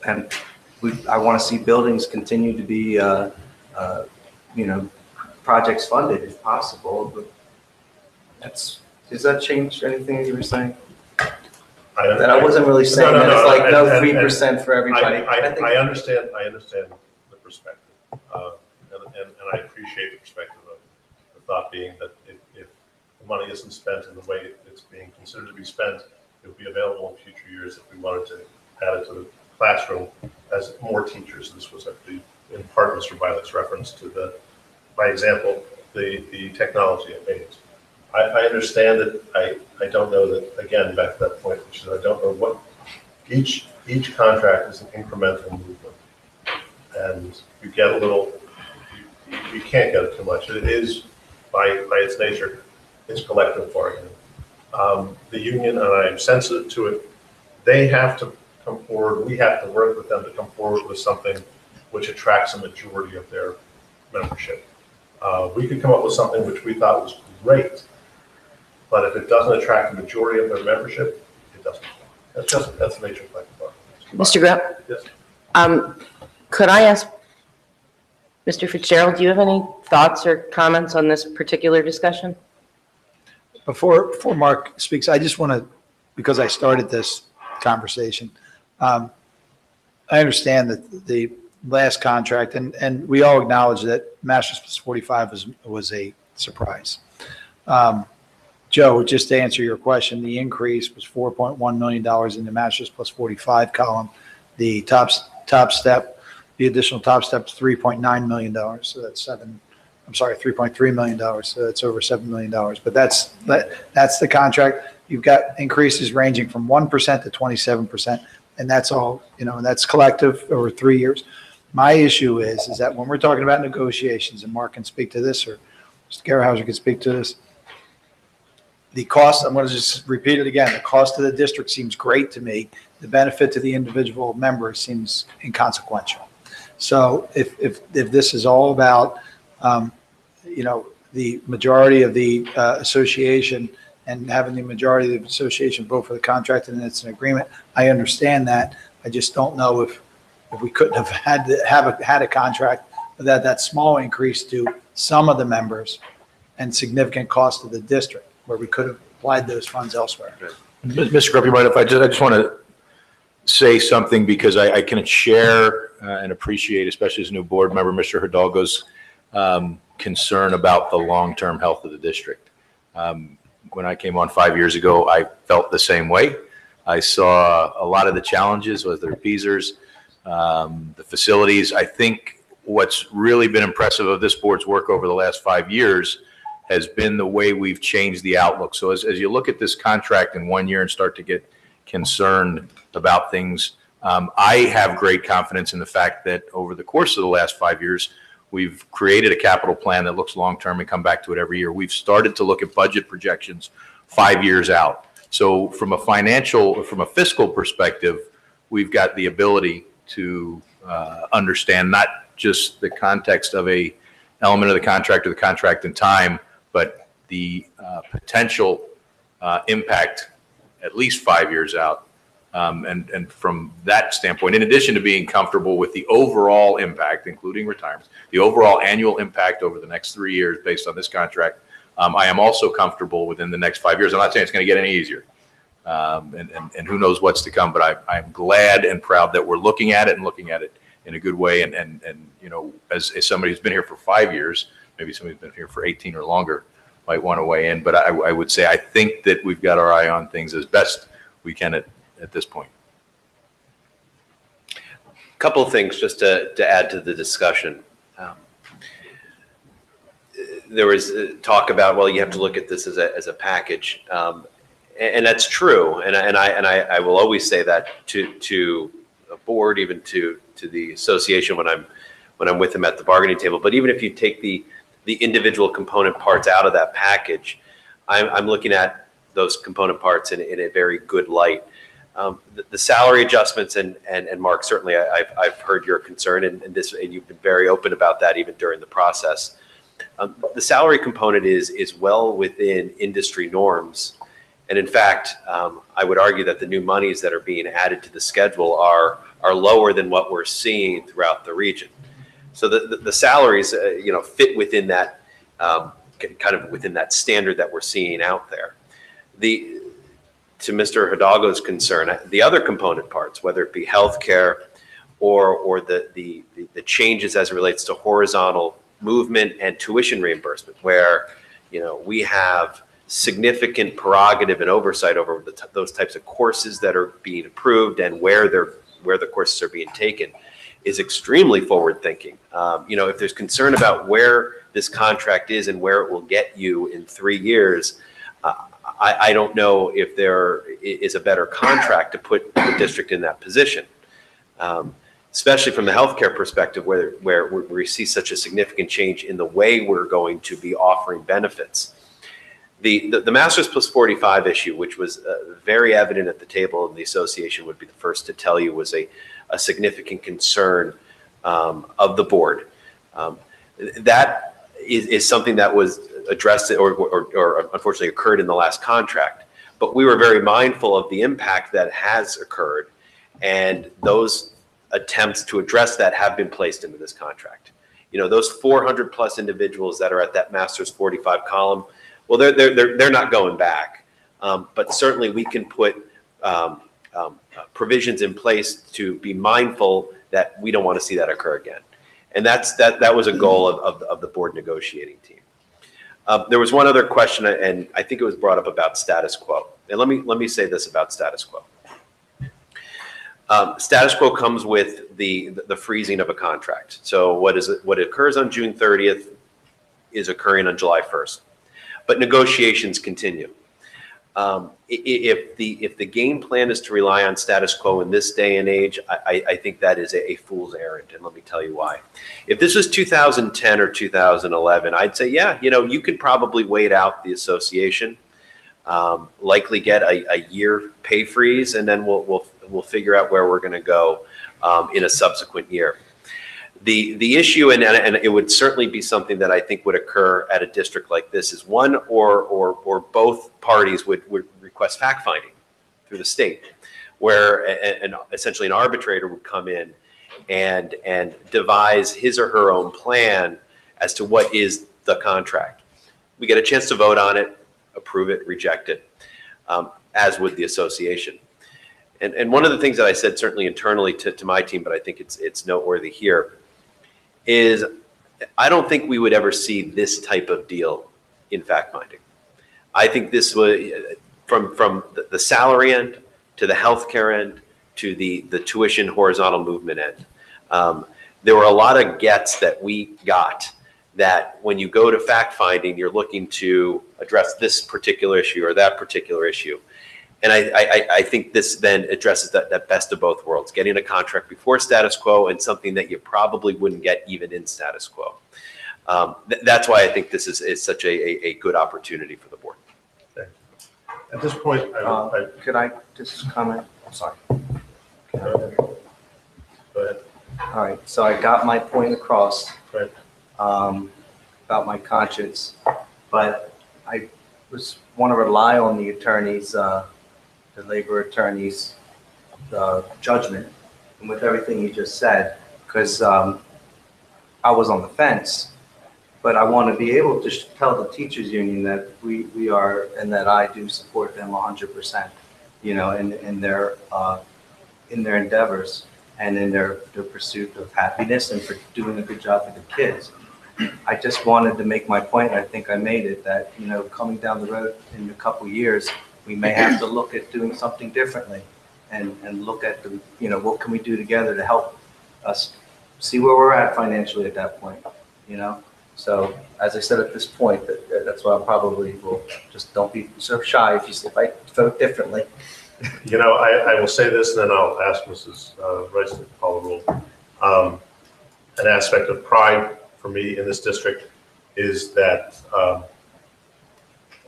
want to see buildings continue to be, projects funded if possible. But does that change anything that you were saying? That I wasn't really saying that it's like no 3% for everybody. I understand the perspective, and I appreciate the perspective of the thought being that if the money isn't spent in the way it's being considered to be spent, it will be available in future years if we wanted to add it to the classroom as more teachers. This was in part Mr. Violet's reference to by example, the technology it made. I understand that. I don't know that, again, back to that point, which is I don't know what each contract is an incremental movement. And you get a little, you can't get it too much. It is, by its nature, it's collective bargaining. The union, and I am sensitive to it, they have to come forward, we have to work with them to come forward with something which attracts a majority of their membership. We could come up with something which we thought was great, but if it doesn't attract the majority of their membership, it doesn't. That's the nature of collective bargaining. Mr. Grapp? Yes. Could I ask Mr. Fitzgerald, do you have any thoughts or comments on this particular discussion? Before Mark speaks, I just want to, because I started this conversation, I understand that the last contract, and we all acknowledge that Masters Plus 45 was a surprise. Joe, just to answer your question, the increase was $4.1 million in the Masters Plus 45 column. The top step, the additional top step is $3.9 million. So that's $3.3 million. So that's over $7 million. But that's the contract. You've got increases ranging from 1% to 27%, and that's all, and that's collective over 3 years. My issue is that when we're talking about negotiations, and Mark can speak to this, or Mr. Gerhauser could speak to this. The cost, I'm going to just repeat it again, the cost to the district seems great to me. The benefit to the individual member seems inconsequential. So if this is all about, the majority of the association and having the majority of the association vote for the contract and it's an agreement, I understand that. I just don't know if we couldn't have had a contract that small increase to some of the members and significant cost to the district where we could have applied those funds elsewhere. Mr. Grubb, you mind if I just want to say something because I can share and appreciate, especially as a new board member, Mr. Hidalgo's concern about the long-term health of the district. When I came on 5 years ago, I felt the same way. I saw a lot of the challenges, whether they're Beezers, the facilities. I think what's really been impressive of this board's work over the last 5 years has been the way we've changed the outlook. So as you look at this contract in 1 year and start to get concerned about things, I have great confidence in the fact that over the course of the last 5 years, we've created a capital plan that looks long-term and come back to it every year. We've started to look at budget projections 5 years out. So from a fiscal perspective, we've got the ability to understand not just the context of a element of the contract or the contract in time, but the potential impact at least 5 years out. And from that standpoint, in addition to being comfortable with the overall impact, including retirements, the overall annual impact over the next 3 years based on this contract, I am also comfortable within the next 5 years. I'm not saying it's going to get any easier. And who knows what's to come, but I'm glad and proud that we're looking at it and looking at it in a good way. And as somebody who's been here for 5 years, maybe somebody who's been here for 18 or longer might want to weigh in. But I would say I think that we've got our eye on things as best we can at this point. A couple of things just to add to the discussion. There was talk about, well, you have to look at this as a package. And that's true. And I will always say that to a board, even to the association when I'm with them at the bargaining table. But even if you take the individual component parts out of that package, I'm looking at those component parts in a very good light. The salary adjustments and Mark, certainly I've heard your concern and you've been very open about that even during the process. The salary component is well within industry norms. And in fact, I would argue that the new monies that are being added to the schedule are lower than what we're seeing throughout the region. So the salaries, fit within that kind of within that standard that we're seeing out there. To Mr. Hidalgo's concern, the other component parts, whether it be healthcare or the changes as it relates to horizontal movement and tuition reimbursement, where we have significant prerogative and oversight over those types of courses that are being approved and where the courses are being taken, is extremely forward thinking. If there's concern about where this contract is and where it will get you in 3 years, I don't know if there is a better contract to put the district in that position, especially from the healthcare perspective, where we see such a significant change in the way we're going to be offering benefits. The Masters plus 45 issue, which was very evident at the table, and the association would be the first to tell you was a significant concern of the board. That is something that was addressed or unfortunately occurred in the last contract. But we were very mindful of the impact that has occurred, and those attempts to address that have been placed into this contract. Those 400 plus individuals that are at that Masters 45 column, well, they're not going back. But certainly we can put provisions in place to be mindful that we don't want to see that occur again. And that was a goal of the board negotiating team. There was one other question, and I think it was brought up about status quo. And let me say this about status quo. Status quo comes with the freezing of a contract. So what occurs on June 30th is occurring on July 1st. But negotiations continue. If the game plan is to rely on status quo in this day and age, I think that is a fool's errand, and let me tell you why. If this was 2010 or 2011, I'd say, yeah, you could probably wait out the association, likely get a year pay freeze, and then we'll figure out where we're going to go in a subsequent year. The issue, and it would certainly be something that I think would occur at a district like this, is one or both parties would request fact-finding through the state, where essentially an arbitrator would come in and devise his or her own plan as to what is the contract. We get a chance to vote on it, approve it, reject it, as would the association. And one of the things that I said certainly internally to my team, but I think it's noteworthy here, is I don't think we would ever see this type of deal in fact-finding. I think this was, from the salary end to the healthcare end to the tuition horizontal movement end, there were a lot of gets that we got that when you go to fact-finding, you're looking to address this particular issue or that particular issue. And I think this then addresses that best of both worlds, getting a contract before status quo and something that you probably wouldn't get even in status quo. That's why I think this is such a good opportunity for the board. Okay. At this point, could I just comment? I'm sorry. Go ahead. All right, so I got my point across Right. About my conscience, but I want to rely on the attorneys, the labor attorney's judgment, and with everything you just said, because I was on the fence, but I want to be able to tell the teachers union that we are, and that I do support them 100%, in their endeavors and in their pursuit of happiness and for doing a good job for the kids. I just wanted to make my point, and I think I made it, that, coming down the road in a couple years, we may have to look at doing something differently and look at what can we do together to help us see where we're at financially at that point, So as I said at this point, that's why I probably will just don't be so shy if I vote differently. I will say this, and then I'll ask Mrs. Rice to call the roll. An aspect of pride for me in this district is that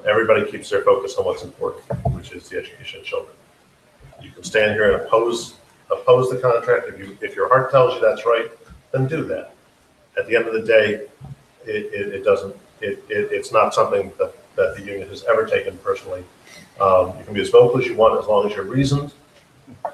everybody keeps their focus on what's important, which is the education of children. You can stand here and oppose the contract. If your heart tells you that's right, then do that. At the end of the day, it's not something that the union has ever taken personally. You can be as vocal as you want, as long as you're reasoned,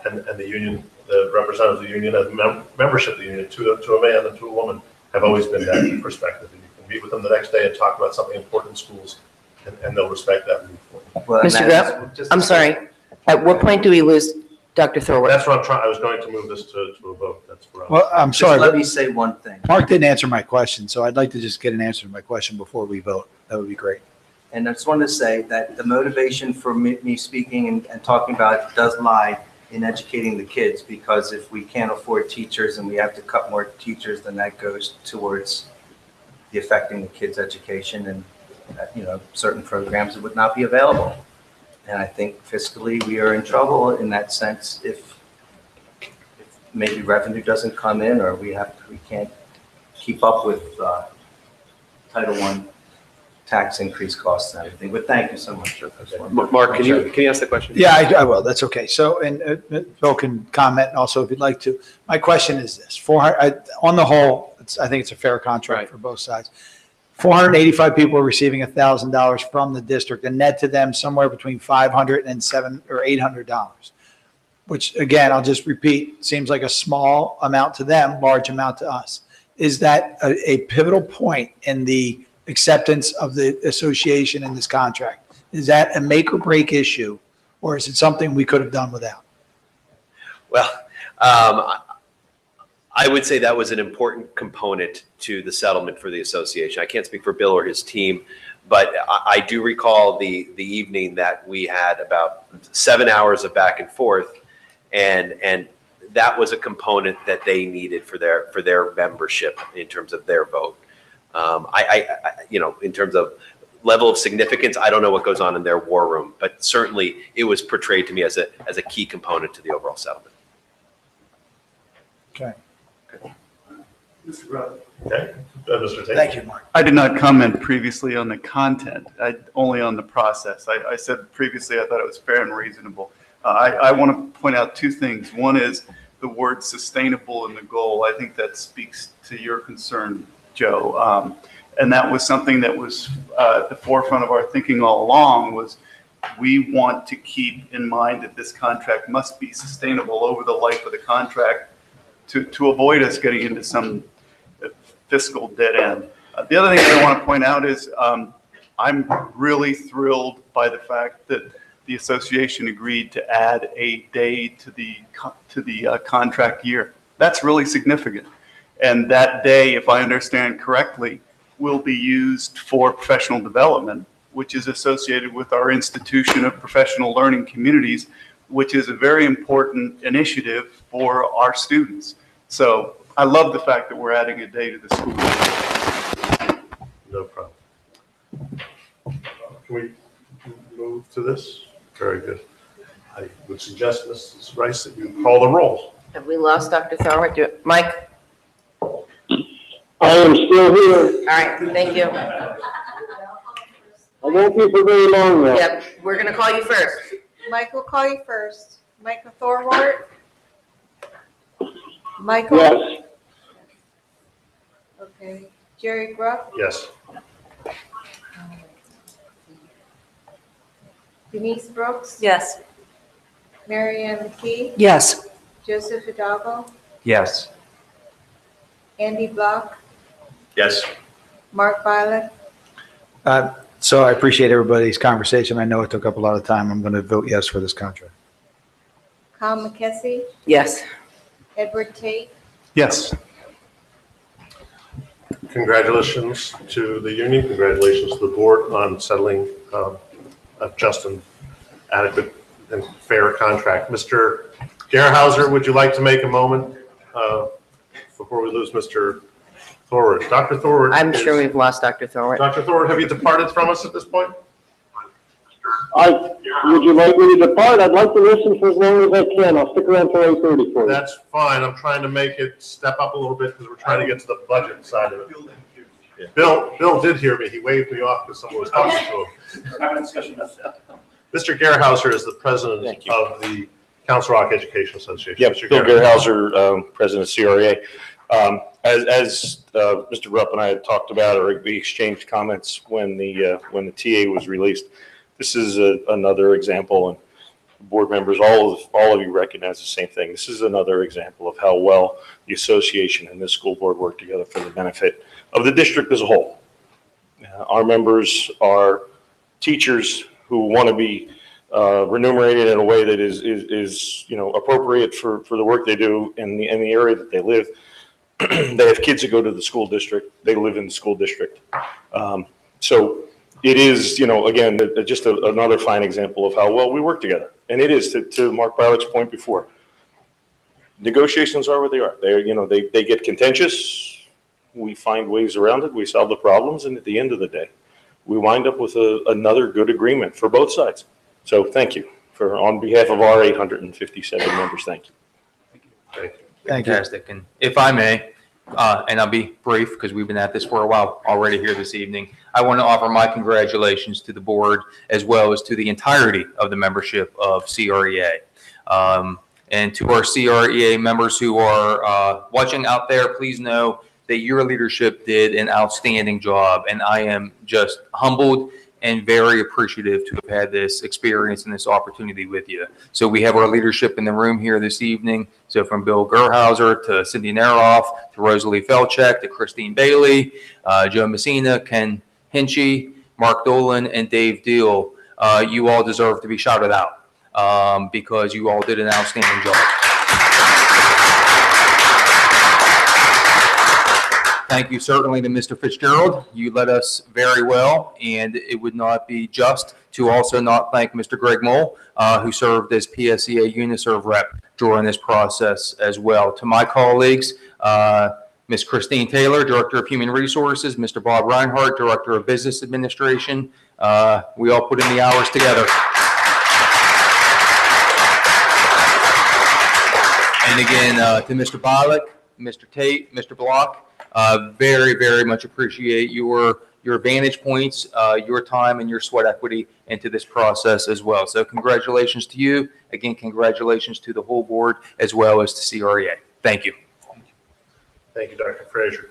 and the union, the representatives of the union, and membership of the union, to a man and to a woman, have always been that perspective. And you can meet with them the next day and talk about something important in schools, and they'll respect that and move forward. Well, Mr. Graff, I'm sorry. At what point do we lose Dr. Thorwald? That's what I'm trying. I was going to move this to a vote. That's where Well, I'm sorry, Just let but me say one thing. Mark didn't answer my question, so I'd like to just get an answer to my question before we vote. That would be great. And I just wanted to say that the motivation for me speaking and talking about it does lie in educating the kids, because if we can't afford teachers and we have to cut more teachers, then that goes towards the affecting the kids' education and, certain programs that would not be available. And I think fiscally we are in trouble in that sense if maybe revenue doesn't come in, or we can't keep up with Title I tax increase costs and everything. But thank you so much. Mark, can you ask the question? Yeah, I will. That's okay. So, and Bill can comment also if you'd like to. My question is this: on the whole, I think it's a fair contract for both sides. 485 people are receiving $1,000 from the district, and net to them somewhere between $500 and $700 or $800, which again, I'll just repeat, seems like a small amount to them, large amount to us. Is that a pivotal point in the acceptance of the association in this contract? Is that a make or break issue, or is it something we could have done without? Well, I would say that was an important component to the settlement for the association. I can't speak for Bill or his team, but I do recall the evening that we had about 7 hours of back and forth, and that was a component that they needed for their membership in terms of their vote. In terms of level of significance, I don't know what goes on in their war room, but certainly it was portrayed to me as a key component to the overall settlement. Okay. Mr. Grubb. Okay, Mr. Tate. Thank you, Mark. I did not comment previously on the content, only on the process. I said previously I thought it was fair and reasonable. I want to point out two things. One is the word sustainable in the goal. I think that speaks to your concern, Joe. And that was something that was at the forefront of our thinking all along, was we want to keep in mind that this contract must be sustainable over the life of the contract to avoid us getting into some fiscal dead end. The other thing I want to point out is I'm really thrilled by the fact that the association agreed to add a day to the contract year. That's really significant. And that day, if I understand correctly, will be used for professional development, which is associated with our institution of professional learning communities, which is a very important initiative for our students. So I love the fact that we're adding a day to the school. No problem. Can we move to this? Very good. I would suggest, Mrs. Rice, that you call the roll. Have we lost Dr. Thorwald? Mike? I am still here. All right, thank you. I won't be for very long though. Yep, we're going to call you first. Mike will call you first. Michael Thorwald? Michael? Yes. Okay. Jerry Grubb? Yes. Denise Brooks? Yes. Mary Ann McKee? Yes. Joseph Hidalgo? Yes. Andy Block? Yes. Mark Violet? So I appreciate everybody's conversation. I know it took up a lot of time. I'm going to vote yes for this contract. Kyle McKessie? Yes. Edward Tate? Yes. Congratulations to the union. Congratulations to the board on settling a just and adequate and fair contract. Mr. Gerhauser, would you like to make a moment before we lose Mr. Thorwald? Dr. Thorwald. I'm sure we've lost Dr. Thorwald. Dr. Thorwald, have you departed from us at this point? Would you like me to depart? I'd like to listen for as long as I can. I'll stick around till 8:30 for you. That's fine. I'm trying to make it step up a little bit because we're trying to get to the budget side of it. Yeah. Bill did hear me. He waved me off because someone was talking to him. Mr. Gerhauser is the president of the Council Rock Education Association. Yep, Mr. Bill Gerhauser, president of CREA. As Mr. Rupp and I had talked about, or we exchanged comments when the TA was released, this is another example, and board members, all of you recognize the same thing. This is another example of how well the association and this school board work together for the benefit of the district as a whole. Our members are teachers who want to be remunerated in a way that is appropriate for the work they do in the area that they live. They have kids that go to the school district. They live in the school district. So it is, again, just another fine example of how well we work together. And it is, to Mark Violet's point before, negotiations are what they are. They get contentious. We find ways around it. We solve the problems. And at the end of the day, we wind up with another good agreement for both sides. So thank you on behalf of our 857 members. Thank you. Thank you. Fantastic. And if I may, and I'll be brief because we've been at this for a while already here this evening, I want to offer my congratulations to the board as well as to the entirety of the membership of CREA. And to our CREA members who are watching out there, please know that your leadership did an outstanding job. And I am just humbled and very appreciative to have had this experience and this opportunity with you. So we have our leadership in the room here this evening. So from Bill Gerhauser to Cindy Neroff to Rosalie Felchek to Christine Bailey, Joe Messina, Ken Hinchy, Mark Dolan, and Dave Deal, you all deserve to be shouted out because you all did an outstanding job. Thank you certainly to Mr. Fitzgerald. You led us very well, and it would not be just to also not thank Mr. Greg Mole, who served as PSEA Uniserv rep during this process as well. To my colleagues, Mr. Ms. Christine Taylor, Director of Human Resources, Mr. Bob Reinhardt, Director of Business Administration. We all put in the hours together. And again, to Mr. Bollock, Mr. Tate, Mr. Block, very, very much appreciate your vantage points, your time and your sweat equity into this process as well. So congratulations to you. Again, congratulations to the whole board as well as to CREA. Thank you. Thank you, Dr. Frazier.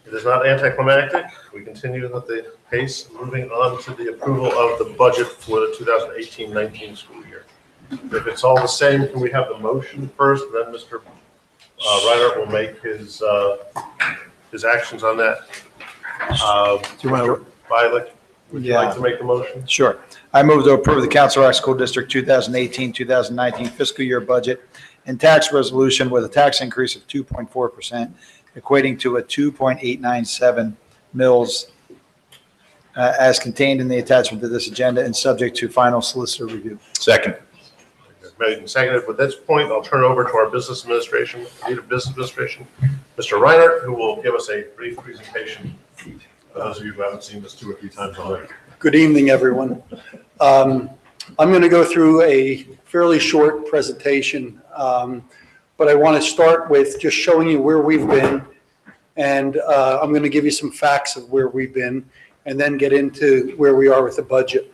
It is not anticlimactic. We continue at the pace, moving on to the approval of the budget for the 2018-19 school year. If it's all the same, can we have the motion first, and then Mr. Reinhardt will make his actions on that. Do you want to? Violet, would you like to make the motion? Sure. I move to approve the Council Rock School District 2018-2019 fiscal year budget and tax resolution with a tax increase of 2.4%, equating to a 2.897 mils as contained in the attachment to this agenda and subject to final solicitor review. Second. Made and seconded. At this point, I'll turn over to our business administration, Business Administration, Mr. Reinhardt, who will give us a brief presentation. For those of you who haven't seen this 2 or 3 times already. Good evening, everyone. I'm going to go through a fairly short presentation, but I want to start with just showing you where we've been, and I'm going to give you some facts of where we've been, and then get into where we are with the budget.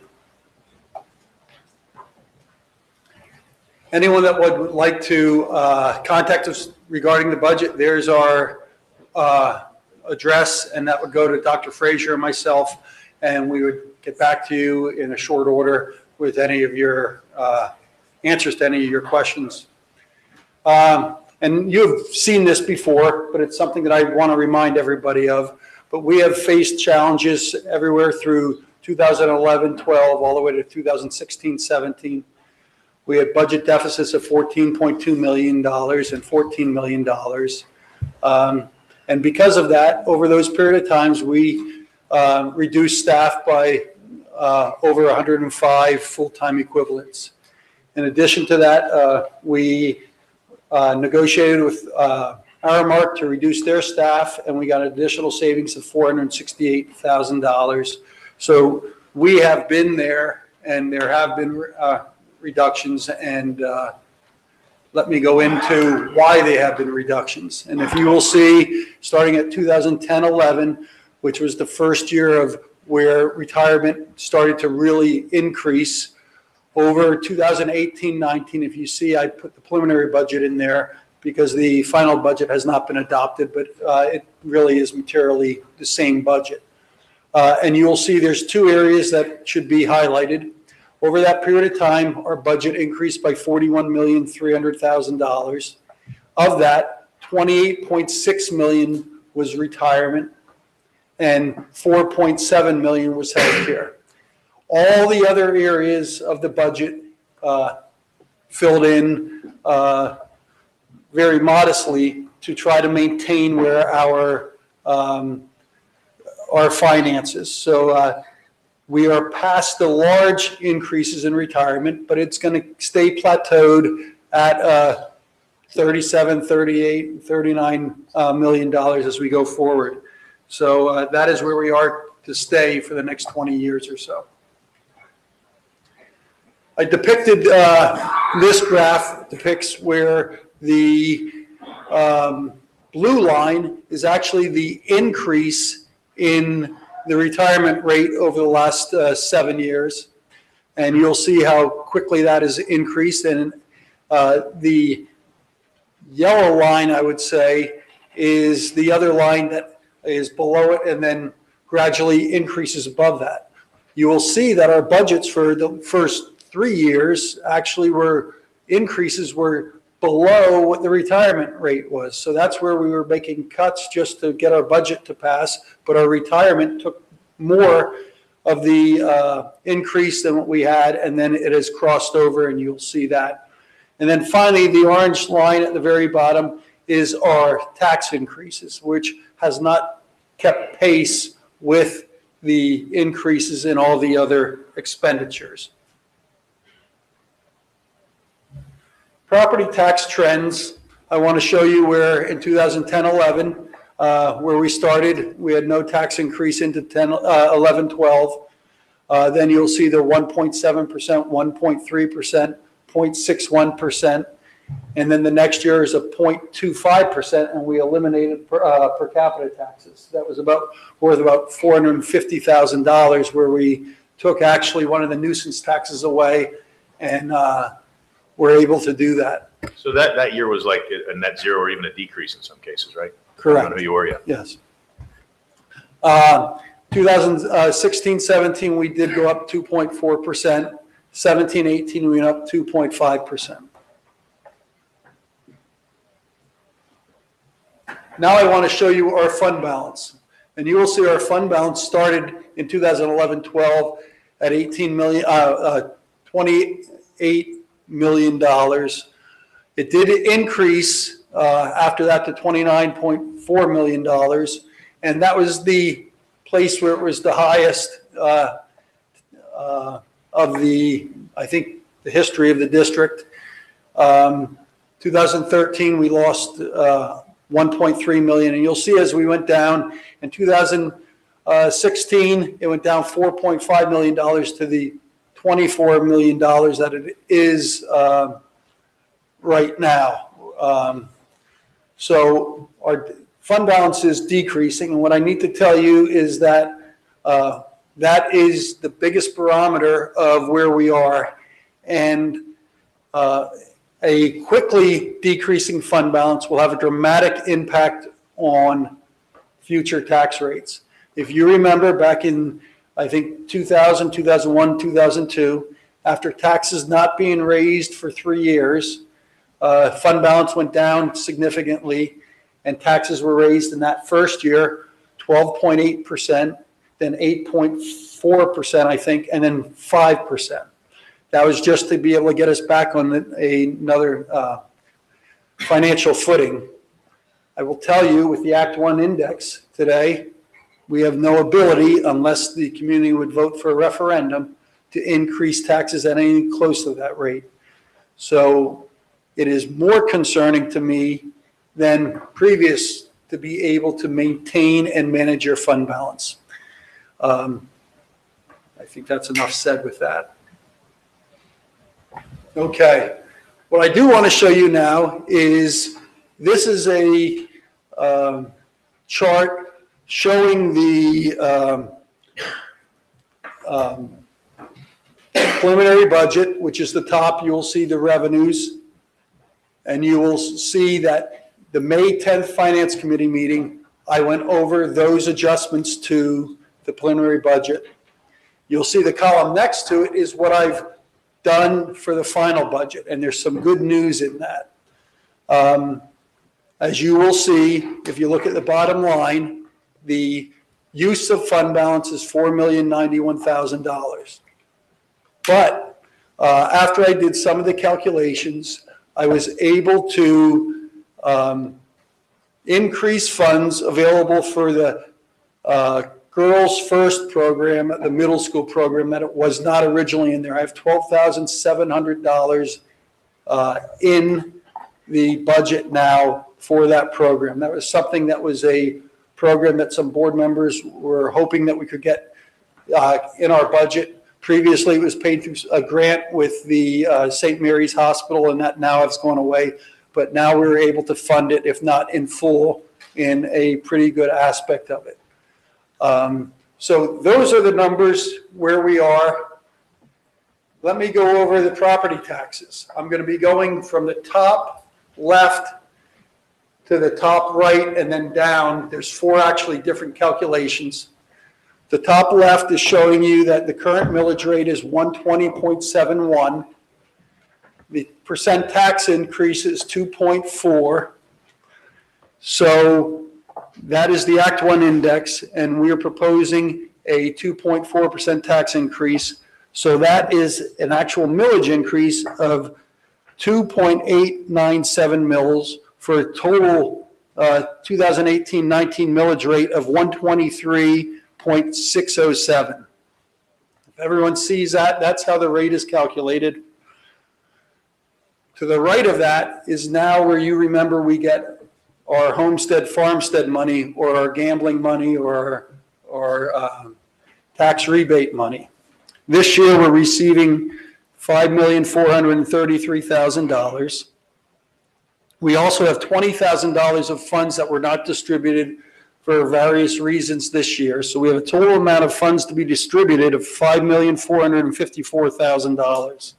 Anyone that would like to contact us regarding the budget, there's our address, and that would go to Dr. Frazier and myself, and we would get back to you in a short order with any of your answers to any of your questions. And you've seen this before, but it's something that I want to remind everybody of. But we have faced challenges everywhere through 2011-12, all the way to 2016-17. We had budget deficits of $14.2 million and $14 million. And because of that, over those period of times, we reduced staff by over 105 full-time equivalents. In addition to that, we negotiated with Aramark to reduce their staff, and we got additional savings of $468,000. So we have been there, and there have been reductions, and let me go into why they have been reductions. And if you will see, starting at 2010-11, which was the first year of where retirement started to really increase, over 2018-19, if you see, I put the preliminary budget in there because the final budget has not been adopted, but it really is materially the same budget. And you will see there's 2 areas that should be highlighted. Over that period of time, our budget increased by $41,300,000. Of that, $28.6 million was retirement and $4.7 million was healthcare. All the other areas of the budget filled in very modestly to try to maintain where our finances. So we are past the large increases in retirement, but it's going to stay plateaued at $37, $38, $39 million as we go forward. So that is where we are to stay for the next 20 years or so. I depicted this graph depicts where the blue line is actually the increase in the retirement rate over the last 7 years. And you'll see how quickly that has increased. And the yellow line, I would say, is the other line that is below it and then gradually increases above that. You will see that our budgets for the first 3 years actually increases were below what the retirement rate was. So that's where we were making cuts just to get our budget to pass, but our retirement took more of the increase than what we had, and then it has crossed over, and you'll see that. And then finally, the orange line at the very bottom is our tax increases, which has not kept pace with the increases in all the other expenditures. Property tax trends I want to show you where in 2010-11, where we started, we had no tax increase into 11-12. Then you'll see the 1.7%, 1.3%, 0.61%. And then the next year is a 0.25%, and we eliminated per capita taxes. That was worth about $450,000, where we took actually one of the nuisance taxes away, and we're able to do that. So that year was like a net zero or even a decrease in some cases, right? Correct. I don't know who you were yet. Yes. 2016-17, we did go up 2.4%. 17-18, we went up 2.5%. Now I want to show you our fund balance. And you will see our fund balance started in 2011-12 at $28 million. It did increase after that to $29.4 million. And that was the place where it was the highest of the, I think, the history of the district. 2013, we lost 1.3 million. And you'll see as we went down in 2016, it went down $4.5 million to the $24 million that it is right now. So our fund balance is decreasing. And what I need to tell you is that that is the biggest barometer of where we are. And a quickly decreasing fund balance will have a dramatic impact on future tax rates. If you remember back in, I think, 2000, 2001, 2002, after taxes not being raised for 3 years, fund balance went down significantly, and taxes were raised in that first year, 12.8%, then 8.4%, I think, and then 5%. That was just to be able to get us back on another financial footing. I will tell you, with the Act 1 index today, we have no ability, unless the community would vote for a referendum, to increase taxes at anything close to that rate. So it is more concerning to me than previous to be able to maintain and manage your fund balance. I think that's enough said with that. Okay, what I do want to show you now is, this is a chart showing the preliminary budget, which is the top. You'll see the revenues, and you will see that the May 10th Finance Committee meeting, I went over those adjustments to the preliminary budget. You'll see the column next to it is what I've done for the final budget, and there's some good news in that. As you will see, if you look at the bottom line, the use of fund balance is $4,091,000. But after I did some of the calculations, I was able to increase funds available for the Girls First program, the middle school program, that it was not originally in there. I have $12,700 in the budget now for that program. That was something that was a program that some board members were hoping that we could get in our budget. Previously, it was paid through a grant with the St. Mary's Hospital, and that now has gone away. But now we're able to fund it, if not in full, in a pretty good aspect of it. So those are the numbers where we are. Let me go over the property taxes. I'm going to be going from the top left to the top right and then down. There's 4 actually different calculations. The top left is showing you that the current millage rate is 120.71. The percent tax increase is 2.4. So that is the Act 1 index, and we are proposing a 2.4% tax increase. So that is an actual millage increase of 2.897 mills for a total 2018-19 millage rate of 123.607. If everyone sees that, that's how the rate is calculated. To the right of that is now where you remember we get our homestead, farmstead money, or our gambling money, or tax rebate money. This year, we're receiving $5,433,000. We also have $20,000 of funds that were not distributed for various reasons this year. So we have a total amount of funds to be distributed of $5,454,000.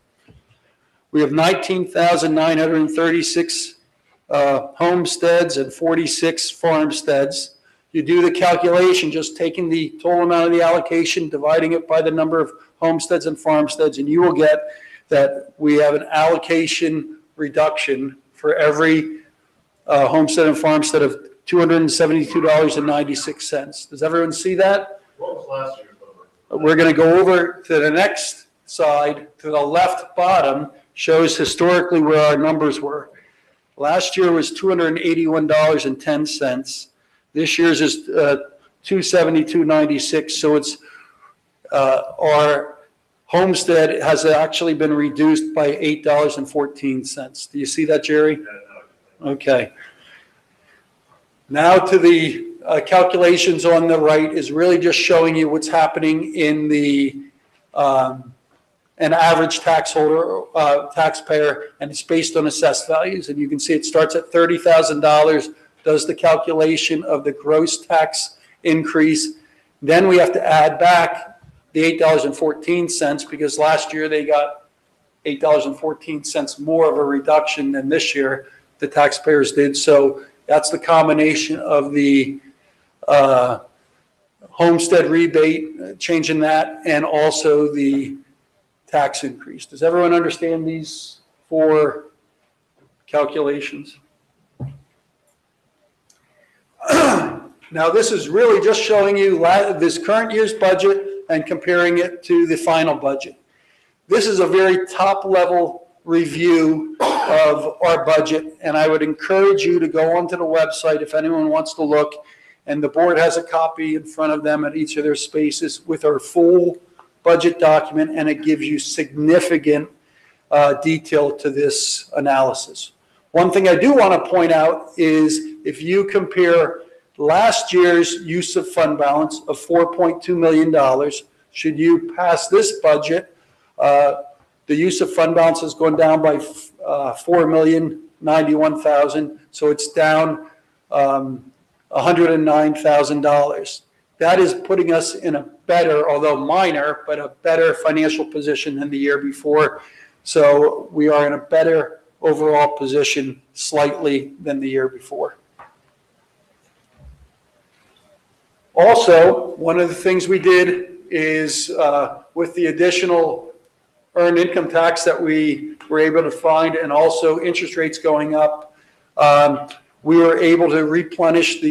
We have 19,936 homesteads and 46 farmsteads. You do the calculation, just taking the total amount of the allocation, dividing it by the number of homesteads and farmsteads, and you will get that we have an allocation reduction for every homestead and farmstead of $272.96. Does everyone see that? What was last year's number? We're going to go over to the next side. To the left bottom shows historically where our numbers were. Last year was $281.10. This year's is $272.96. So it's our homestead has actually been reduced by $8.14. Do you see that, Jerry? Okay. Now to the calculations on the right is really just showing you what's happening in the an average taxpayer, and it's based on assessed values. And you can see it starts at $30,000, does the calculation of the gross tax increase. Then we have to add back the $8.14 because last year they got $8.14 more of a reduction than this year the taxpayers did. So that's the combination of the homestead rebate, changing that, and also the tax increase. Does everyone understand these four calculations? Now, this is really just showing you this current year's budget and comparing it to the final budget. This is a very top-level review of our budget, and I would encourage you to go onto the website if anyone wants to look, and the board has a copy in front of them at each of their spaces with our full budget document, and it gives you significant detail to this analysis. One thing I do want to point out is if you compare last year's use of fund balance of $4.2 million, should you pass this budget, the use of fund balance has gone down by $4,091,000, so it's down $109,000. That is putting us in a better, although minor, but a better financial position than the year before. So we are in a better overall position slightly than the year before. Also, one of the things we did is with the additional earned income tax that we were able to find and also interest rates going up, we were able to replenish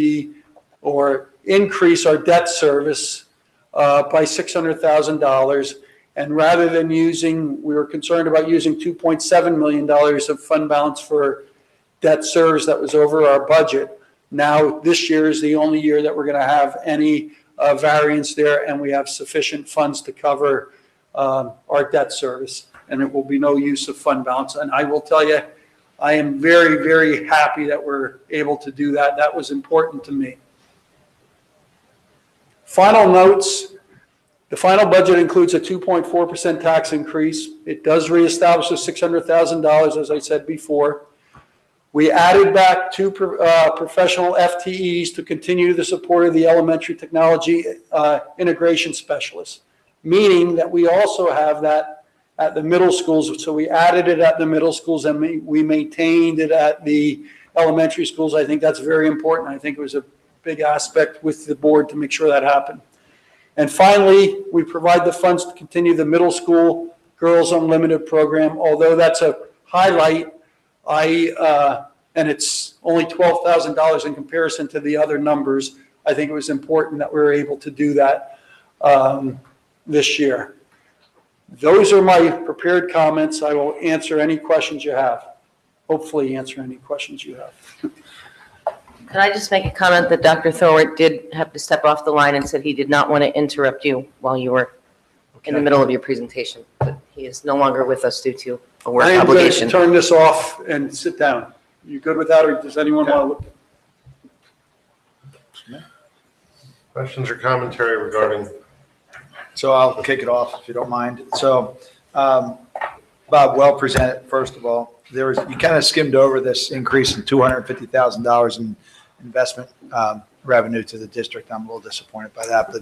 or increase our debt service by $600,000. And rather than we were concerned about using $2.7 million of fund balance for debt service that was over our budget. Now, this year is the only year that we're going to have any variance there, and we have sufficient funds to cover our debt service, and it will be no use of fund balance. And I will tell you, I am very, very happy that we're able to do that. That was important to me. Final notes. The final budget includes a 2.4% tax increase. It does reestablish the $600,000, as I said before. We added back 2 professional FTEs to continue the support of the elementary technology integration specialists, meaning that we also have that at the middle schools. So we added it at the middle schools and we maintained it at the elementary schools. I think that's very important. I think it was a big aspect with the board to make sure that happened. And finally, we provide the funds to continue the middle school Girls Unlimited program. Although that's a highlight, and it's only $12,000 in comparison to the other numbers, I think it was important that we were able to do that this year. Those are my prepared comments. I will answer any questions you have. Hopefully answer any questions you have. Could I just make a comment that Dr. Thorwart did have to step off the line and said he did not want to interrupt you while you were in the middle of your presentation, but He is no longer with us due to a work I am going to obligation. turn this off and sit down. You good with that, or does anyone want to look? Questions or commentary regarding? So I'll kick it off if you don't mind. So, Bob, well presented, first of all. You kind of skimmed over this increase in $250,000 in investment revenue to the district. I'm a little disappointed by that, but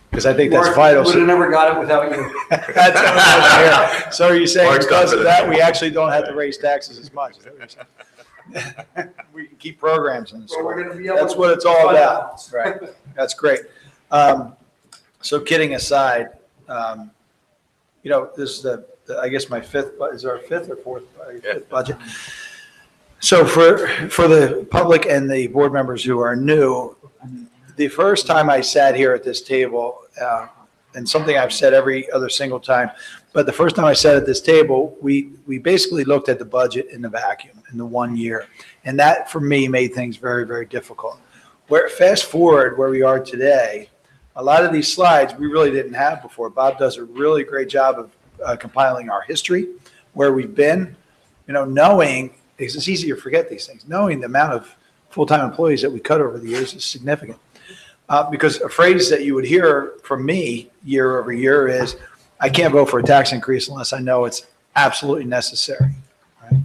because I think that's vital. Would have never got it without you. That's what I was here. So are you saying Mark's because of confident. that, we actually don't have to raise taxes as much? Is that what you're saying? We can keep programs in the Well, we're school. gonna be able That's to what it's all fund about. balance. Right. That's great. So kidding aside, this is I guess my fifth, is our fifth or fourth fifth budget? So for the public and the board members who are new, the first time I sat here at this table, and something I've said every other single time, but the first time I sat at this table, we basically looked at the budget in the vacuum in the 1 year. And that, for me, made things very, very difficult. Fast forward where we are today, a lot of these slides we really didn't have before. Bob does a really great job of compiling our history, where we've been, knowing, because it's easy to forget these things, knowing the amount of full-time employees that we cut over the years is significant. Because a phrase that you would hear from me year over year is, I can't vote for a tax increase unless I know it's absolutely necessary. Right?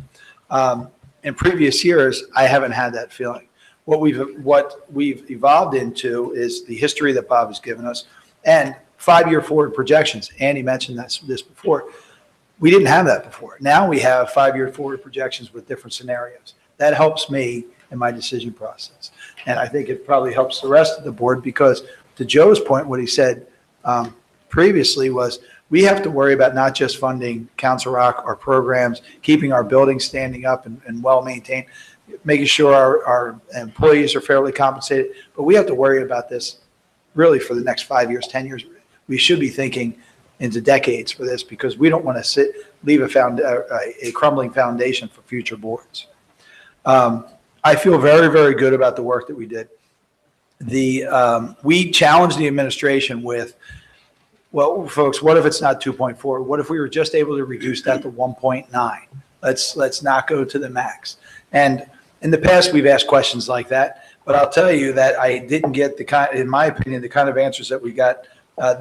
In previous years, I haven't had that feeling. What we've evolved into is the history that Bob has given us and 5-year forward projections. Andy mentioned this before. We didn't have that before. Now we have 5-year forward projections with different scenarios. That helps me in my decision process. And I think it probably helps the rest of the board because, to Joe's point, what he said previously was we have to worry about not just funding Council Rock, our programs, keeping our buildings standing up and well-maintained, making sure our employees are fairly compensated, but we have to worry about this really for the next 5 years, 10 years. We should be thinking into decades for this because we don't want to leave a crumbling foundation for future boards. I feel very, very good about the work that we did. We challenged the administration with, well, folks, what if it's not 2.4? What if we were just able to reduce that to 1.9? Let's not go to the max. And in the past, we've asked questions like that, but I'll tell you that I didn't get in my opinion, the kind of answers that we got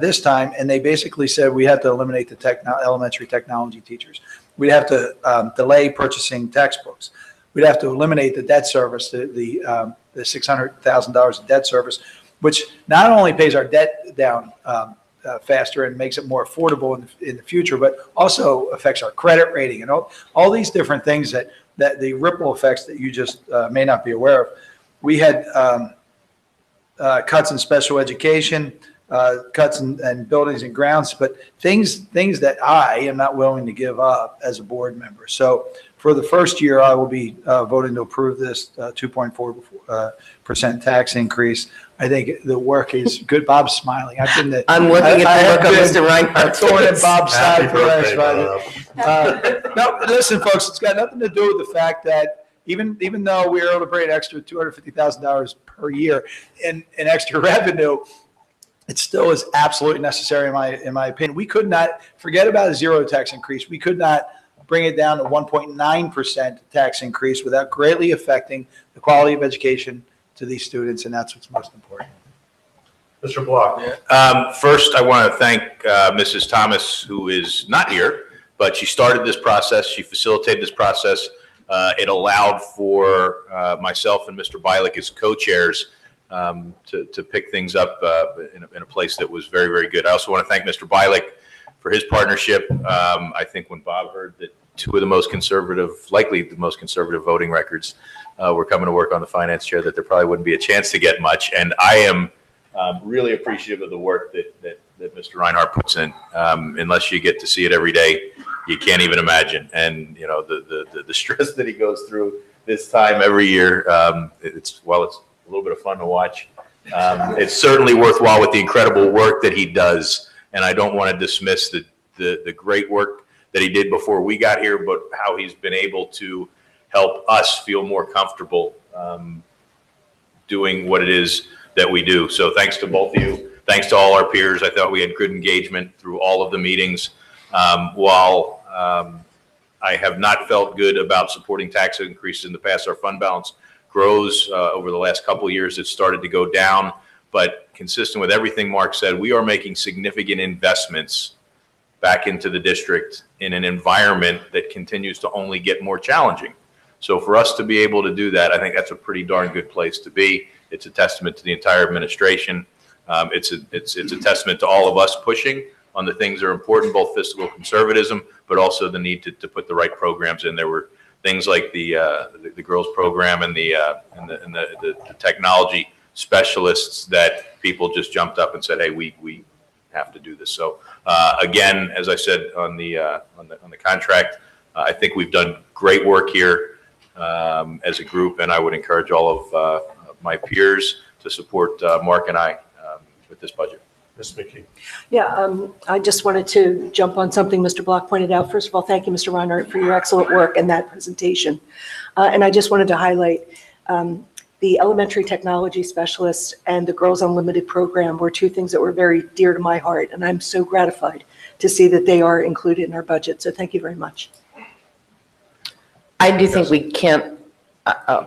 this time. And they basically said we have to eliminate the elementary technology teachers. We'd have to delay purchasing textbooks. We'd have to eliminate the debt service, the $600,000 of debt service, which not only pays our debt down faster and makes it more affordable in the future, but also affects our credit rating and all these different things that the ripple effects that you just may not be aware of. We had cuts in special education, cuts in buildings and grounds, but things that I am not willing to give up as a board member. So for the first year, I will be voting to approve this 2.4% tax increase. I think the work is good. Bob's smiling. I'm looking at the look of Mr. Reinhardt. Thorn in Bob's Happy side for the last birthday, 5 years. No, listen, folks, it's got nothing to do with the fact that even though we were able to bring an extra $250,000 per year in extra revenue, it still is absolutely necessary in my opinion. We could not forget about a zero tax increase. We could not bring it down to 1.9% tax increase without greatly affecting the quality of education to these students, and that's what's most important. Mr. Block. First, I want to thank Mrs. Thomas, who is not here, but she started this process. She facilitated this process. It allowed for myself and Mr. Bialik as co-chairs to pick things up in a place that was very, very good. I also want to thank Mr. Bialik for his partnership. I think when Bob heard that two of the most conservative, likely the most conservative voting records were coming to work on the finance chair, that there probably wouldn't be a chance to get much. And I am really appreciative of the work that Mr. Reinhardt puts in. Unless you get to see it every day, you can't even imagine. And you know the stress that he goes through this time every year. It's a little bit of fun to watch. It's certainly worthwhile with the incredible work that he does. And I don't want to dismiss the great work that he did before we got here, but how he's been able to help us feel more comfortable doing what it is that we do. So thanks to both of you. Thanks to all our peers. I thought we had good engagement through all of the meetings. While I have not felt good about supporting tax increases in the past, our fund balance grows. Over the last couple of years, it's started to go down. But consistent with everything Mark said, we are making significant investments back into the district in an environment that continues to only get more challenging. So for us to be able to do that, I think that's a pretty darn good place to be. It's a testament to the entire administration. It's a testament to all of us pushing on the things that are important, both fiscal conservatism, but also the need to put the right programs in. There were things like the girls program and the technology specialists that people just jumped up and said, hey, we have to do this. So again, as I said on the contract, I think we've done great work here as a group, and I would encourage all of my peers to support Mark and I with this budget. Ms. McKee. Yeah, I just wanted to jump on something Mr. Block pointed out. First of all, thank you, Mr. Reinhardt, for your excellent work and that presentation. And I just wanted to highlight the elementary technology specialists and the Girls Unlimited program were two things that were very dear to my heart, and I'm so gratified to see that they are included in our budget. So thank you very much. I do think we can't,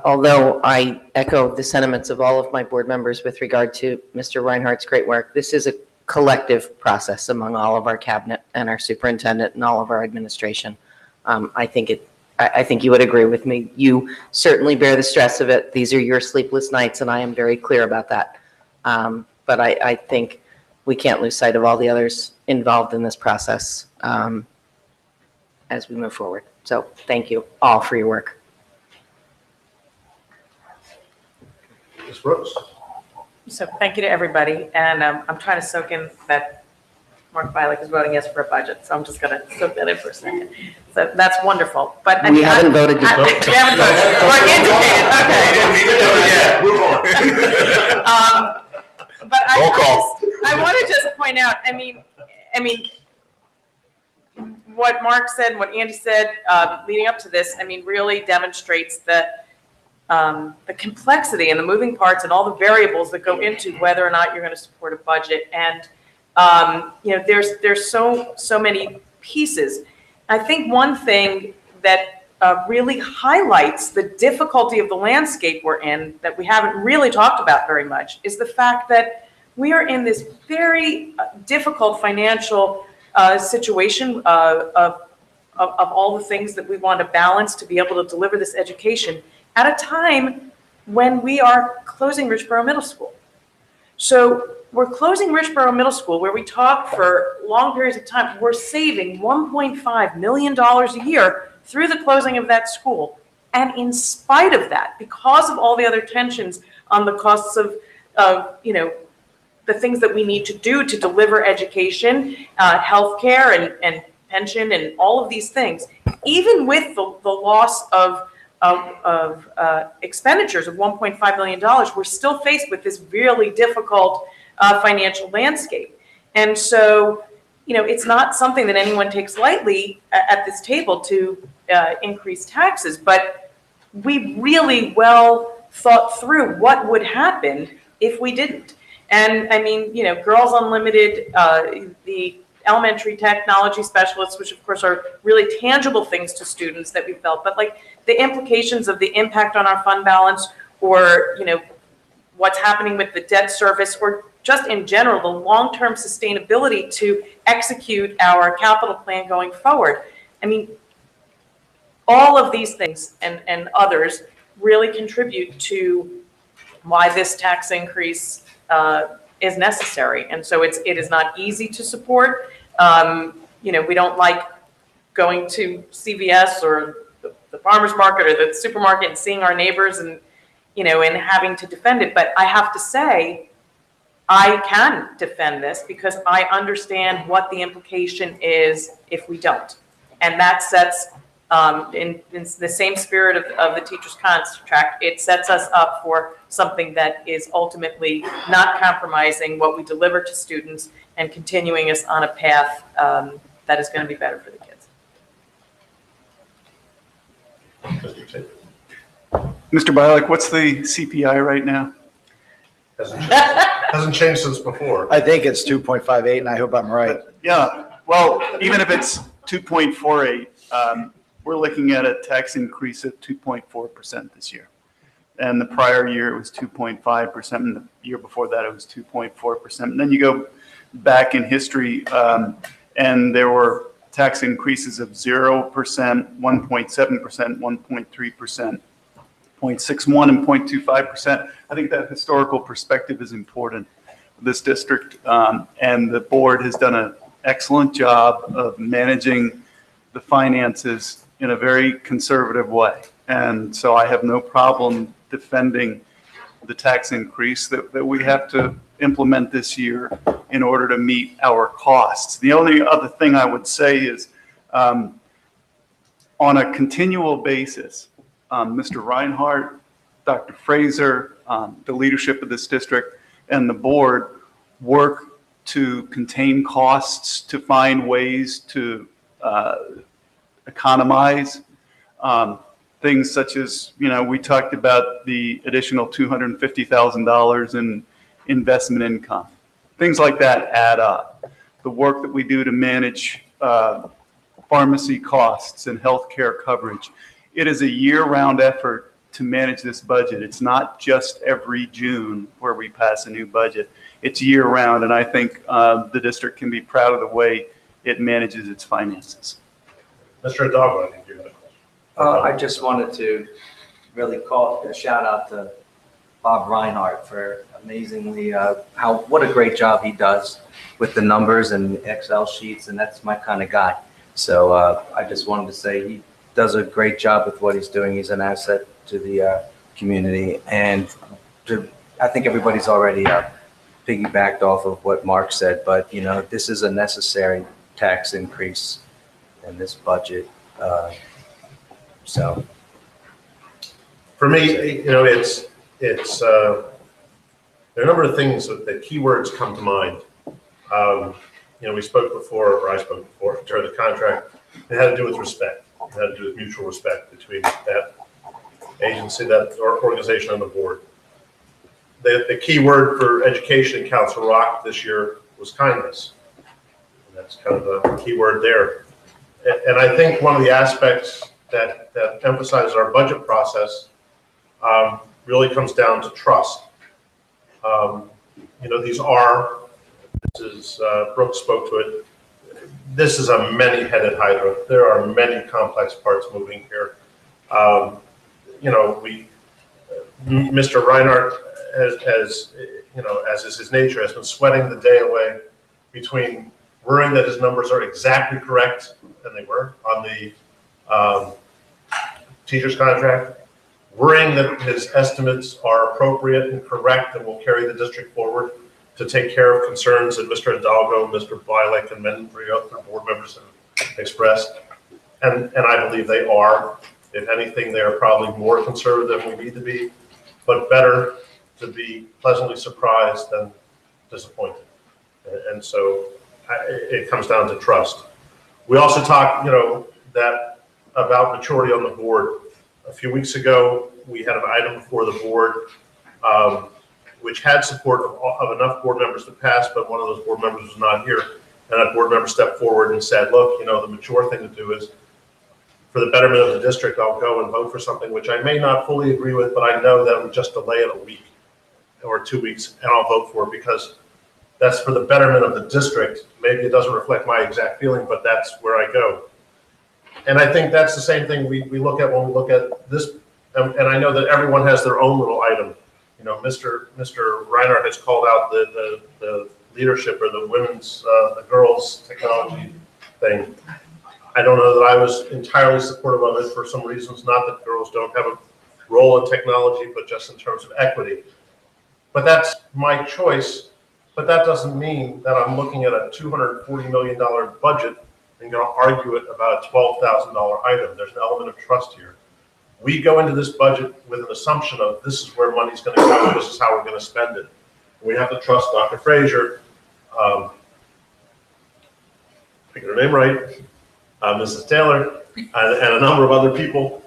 although I echo the sentiments of all of my board members with regard to Mr. Reinhardt's great work, this is a collective process among all of our cabinet and our superintendent and all of our administration. I think you would agree with me. You certainly bear the stress of it. These are your sleepless nights, and I am very clear about that. But I think we can't lose sight of all the others involved in this process as we move forward. So thank you all for your work. Ms. Brooks. So thank you to everybody. And I'm trying to soak in that Mark Bialik is voting yes for a budget. So I'm just going to soak that in for a second. So that's wonderful. But we haven't voted to vote. We haven't voted. We're indicated. Okay. But I want to just point out, I mean, what Mark said, what Andy said leading up to this, I mean, really demonstrates the complexity and the moving parts and all the variables that go into whether or not you're going to support a budget. And you know, there's so many pieces. I think one thing that really highlights the difficulty of the landscape we're in that we haven't really talked about very much is the fact that we are in this very difficult financial situation of all the things that we want to balance to be able to deliver this education at a time when we are closing Richboro Middle School. So we're closing Richboro Middle School where we talk for long periods of time. We're saving $1.5 million a year through the closing of that school. And in spite of that, because of all the other tensions on the costs of you know, the things that we need to do to deliver education, healthcare, and pension, and all of these things, even with the loss of expenditures of $1.5 million, we're still faced with this really difficult financial landscape. And so, you know, it's not something that anyone takes lightly at this table to increase taxes, but we really well thought through what would happen if we didn't. And I mean, you know, Girls Unlimited, the elementary technology specialists, which of course are really tangible things to students that we felt, but like the implications of the impact on our fund balance, or, you know, what's happening with the debt service, or just in general, the long-term sustainability to execute our capital plan going forward. I mean, all of these things and others really contribute to why this tax increase is necessary. And so it is not easy to support. You know, we don't like going to CVS or the farmer's market or the supermarket and seeing our neighbors and, you know, and having to defend it. But I have to say, I can defend this because I understand what the implication is if we don't. And that sets, in the same spirit of the teacher's contract, it sets us up for something that is ultimately not compromising what we deliver to students and continuing us on a path that is going to be better for the kids. Mr. Bialik, what's the CPI right now? Hasn't changed since before. I think it's 2.58, and I hope I'm right. Yeah, Well, even if it's 2.48, we're looking at a tax increase of 2.4% this year. And the prior year it was 2.5%, and the year before that it was 2.4%. And then you go back in history, and there were tax increases of 0%, 1.7%, 1.3%, 0.61, and 0.25%. I think that historical perspective is important. This district and the board has done an excellent job of managing the finances in a very conservative way. And so I have no problem defending the tax increase that we have to implement this year in order to meet our costs. The only other thing I would say is on a continual basis, Mr. Reinhardt, Dr. Fraser, the leadership of this district, and the board work to contain costs, to find ways to economize. Things such as, we talked about the additional $250,000 in investment income. Things like that add up. The work that we do to manage pharmacy costs and healthcare coverage. It is a year-round effort to manage this budget. It's not just every June where we pass a new budget. It's year-round, and I think the district can be proud of the way it manages its finances. Mr. Hidalgo, I think you're going to. I just wanted to really call a shout out to Bob Reinhardt for amazingly what a great job he does with the numbers and Excel sheets, and that's my kind of guy. So I just wanted to say he does a great job with what he's doing. He's an asset to the community, and I think everybody's already piggybacked off of what Mark said, but this is a necessary tax increase in this budget. So for me, it's there are a number of things that keywords come to mind. We spoke before, or I spoke before, during the contract. It had to do with respect. It had to do with mutual respect between that agency, that organization, and the board. The key word for education in Council Rock this year was kindness. And that's kind of the key word there. And I think one of the aspects that emphasizes our budget process really comes down to trust. Mrs. Brooks spoke to it. This is a many-headed hydra. There are many complex parts moving here. Mr. Reinhardt, as is his nature, has been sweating the day away between worrying that his numbers are exactly correct, and they were, on the teacher's contract, worrying that his estimates are appropriate and correct and will carry the district forward to take care of concerns that Mr. Hidalgo, Mr. Bialik, and many other board members have expressed. And I believe they are. If anything, they are probably more conservative than we need to be, but better to be pleasantly surprised than disappointed. And so it comes down to trust. We also talked, about maturity on the board. A few weeks ago, we had an item before the board which had support of enough board members to pass, but one of those board members was not here. And that board member stepped forward and said, look, the mature thing to do is, for the betterment of the district, I'll go and vote for something which I may not fully agree with, but I know that would just delay it a week or 2 weeks, and I'll vote for it because that's for the betterment of the district. Maybe it doesn't reflect my exact feeling, but that's where I go. And I think that's the same thing we look at when we look at this. And I know that everyone has their own little item. Mr. Reinhardt has called out the leadership or the girls technology thing. I don't know that I was entirely supportive of it for some reasons, not that girls don't have a role in technology, but just in terms of equity. But that's my choice. But that doesn't mean that I'm looking at a $240 million budget and going to argue it about a $12,000 item. There's an element of trust here. We go into this budget with an assumption of this is where money's going to go, this is how we're going to spend it. We have to trust Dr. Fraser, pick her name right, Mrs. Taylor, and a number of other people,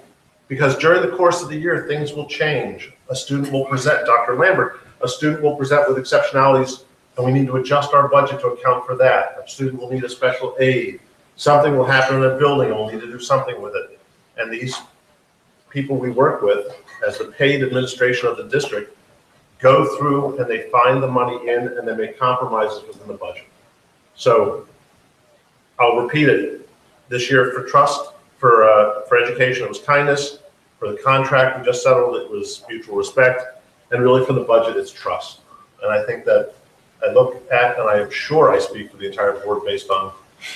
because during the course of the year, things will change. A student will present, Dr. Lambert, a student will present with exceptionalities and we need to adjust our budget to account for that. A student will need a special aid. Something will happen in a building, and we'll need to do something with it. And these people we work with, as the paid administration of the district, go through and they find the money in and they make compromises within the budget. So I'll repeat it. This year for trust, for education, it was kindness. For the contract we just settled, it was mutual respect. And really for the budget, it's trust. And I think that I look at, and I am sure I speak for the entire board based on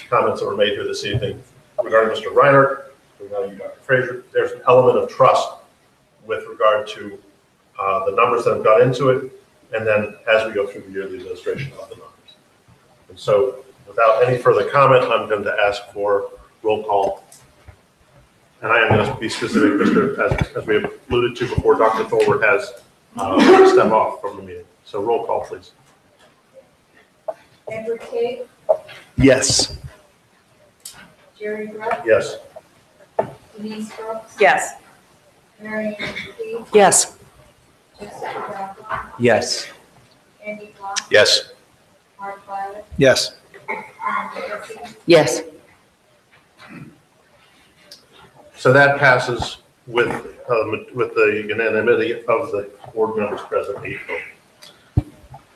comments that were made here this evening regarding Mr. Reinhardt, regarding you, Dr. Frazier. There's an element of trust with regard to the numbers that have gone into it, and then as we go through the year, the administration of the numbers. And so without any further comment, I'm going to ask for roll call. And I am going to be specific, as we have alluded to before, Dr. Thorward has stepped off from the meeting. So roll call, please. Edward Tate, Yes. Jerry Rupp, Yes. Denise Brooks, Yes. Mary Ann Key, Yes. Jessica Brown, Yes. Andy Block, Yes. Mark Violet, Yes. Jesse, Yes. So that passes with the unanimity of the board members present, 8 votes.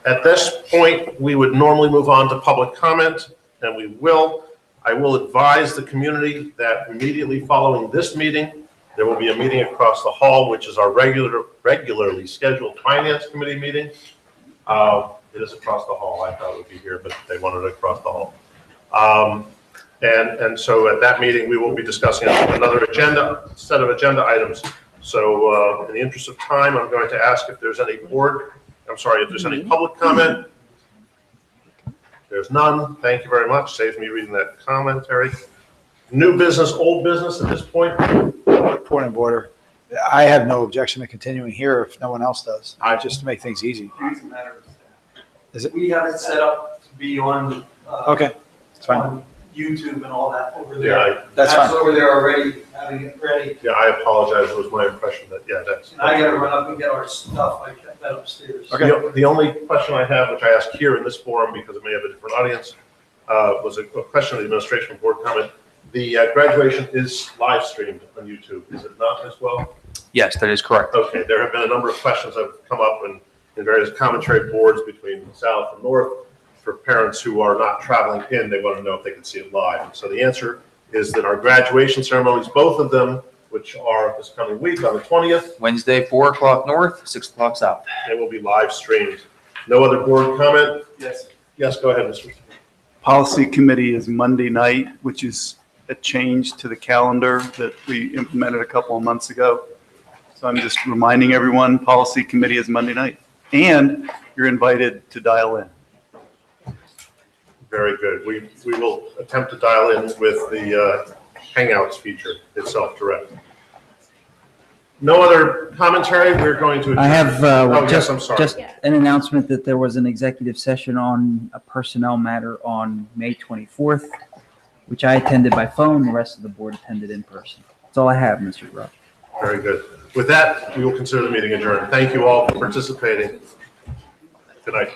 At this point, we would normally move on to public comment, and we will. I will advise the community that immediately following this meeting, there will be a meeting across the hall, which is our regularly scheduled finance committee meeting. It is across the hall. I thought it would be here, but they wanted it across the hall. And so at that meeting, we will be discussing another set of agenda items. So in the interest of time, I'm going to ask if there's any if there's any public comment. There's none. Thank you very much. Saves me reading that commentary. New business, old business at this point. Point of order. I have no objection to continuing here if no one else does, just to make things easy. It's a matter of staff. Is it? We have it set up to be on. Okay, it's fine. On YouTube and all that over there. Yeah, That's fine. over there already, having it ready. Yeah, I apologize. It was my impression that, that's. And I gotta run up and get our stuff. I kept that upstairs. Okay. The only question I have, which I asked here in this forum because it may have a different audience, was a question of the administration board comment. The graduation is live streamed on YouTube, is it not as well? Yes, that is correct. Okay, there have been a number of questions that have come up in various commentary boards between south and north for parents who are not traveling in. They want to know if they can see it live. And so the answer is that our graduation ceremonies, both of them, which are this coming week on the 20th. Wednesday, 4 o'clock north, 6 o'clock south. They will be live streamed. No other board comment? Yes. Yes, go ahead, Mr. Policy committee is Monday night, which is a change to the calendar that we implemented a couple of months ago. So I'm just reminding everyone, policy committee is Monday night. And you're invited to dial in. Very good. We will attempt to dial in with the Hangouts feature itself direct. No other commentary. We're going to adjourn. I have yes, I'm sorry. just an announcement that there was an executive session on a personnel matter on May 24th, which I attended by phone. The rest of the board attended in person. That's all I have, Mr. Rupp. Very good. With that, we will consider the meeting adjourned. Thank you all for participating. Good night.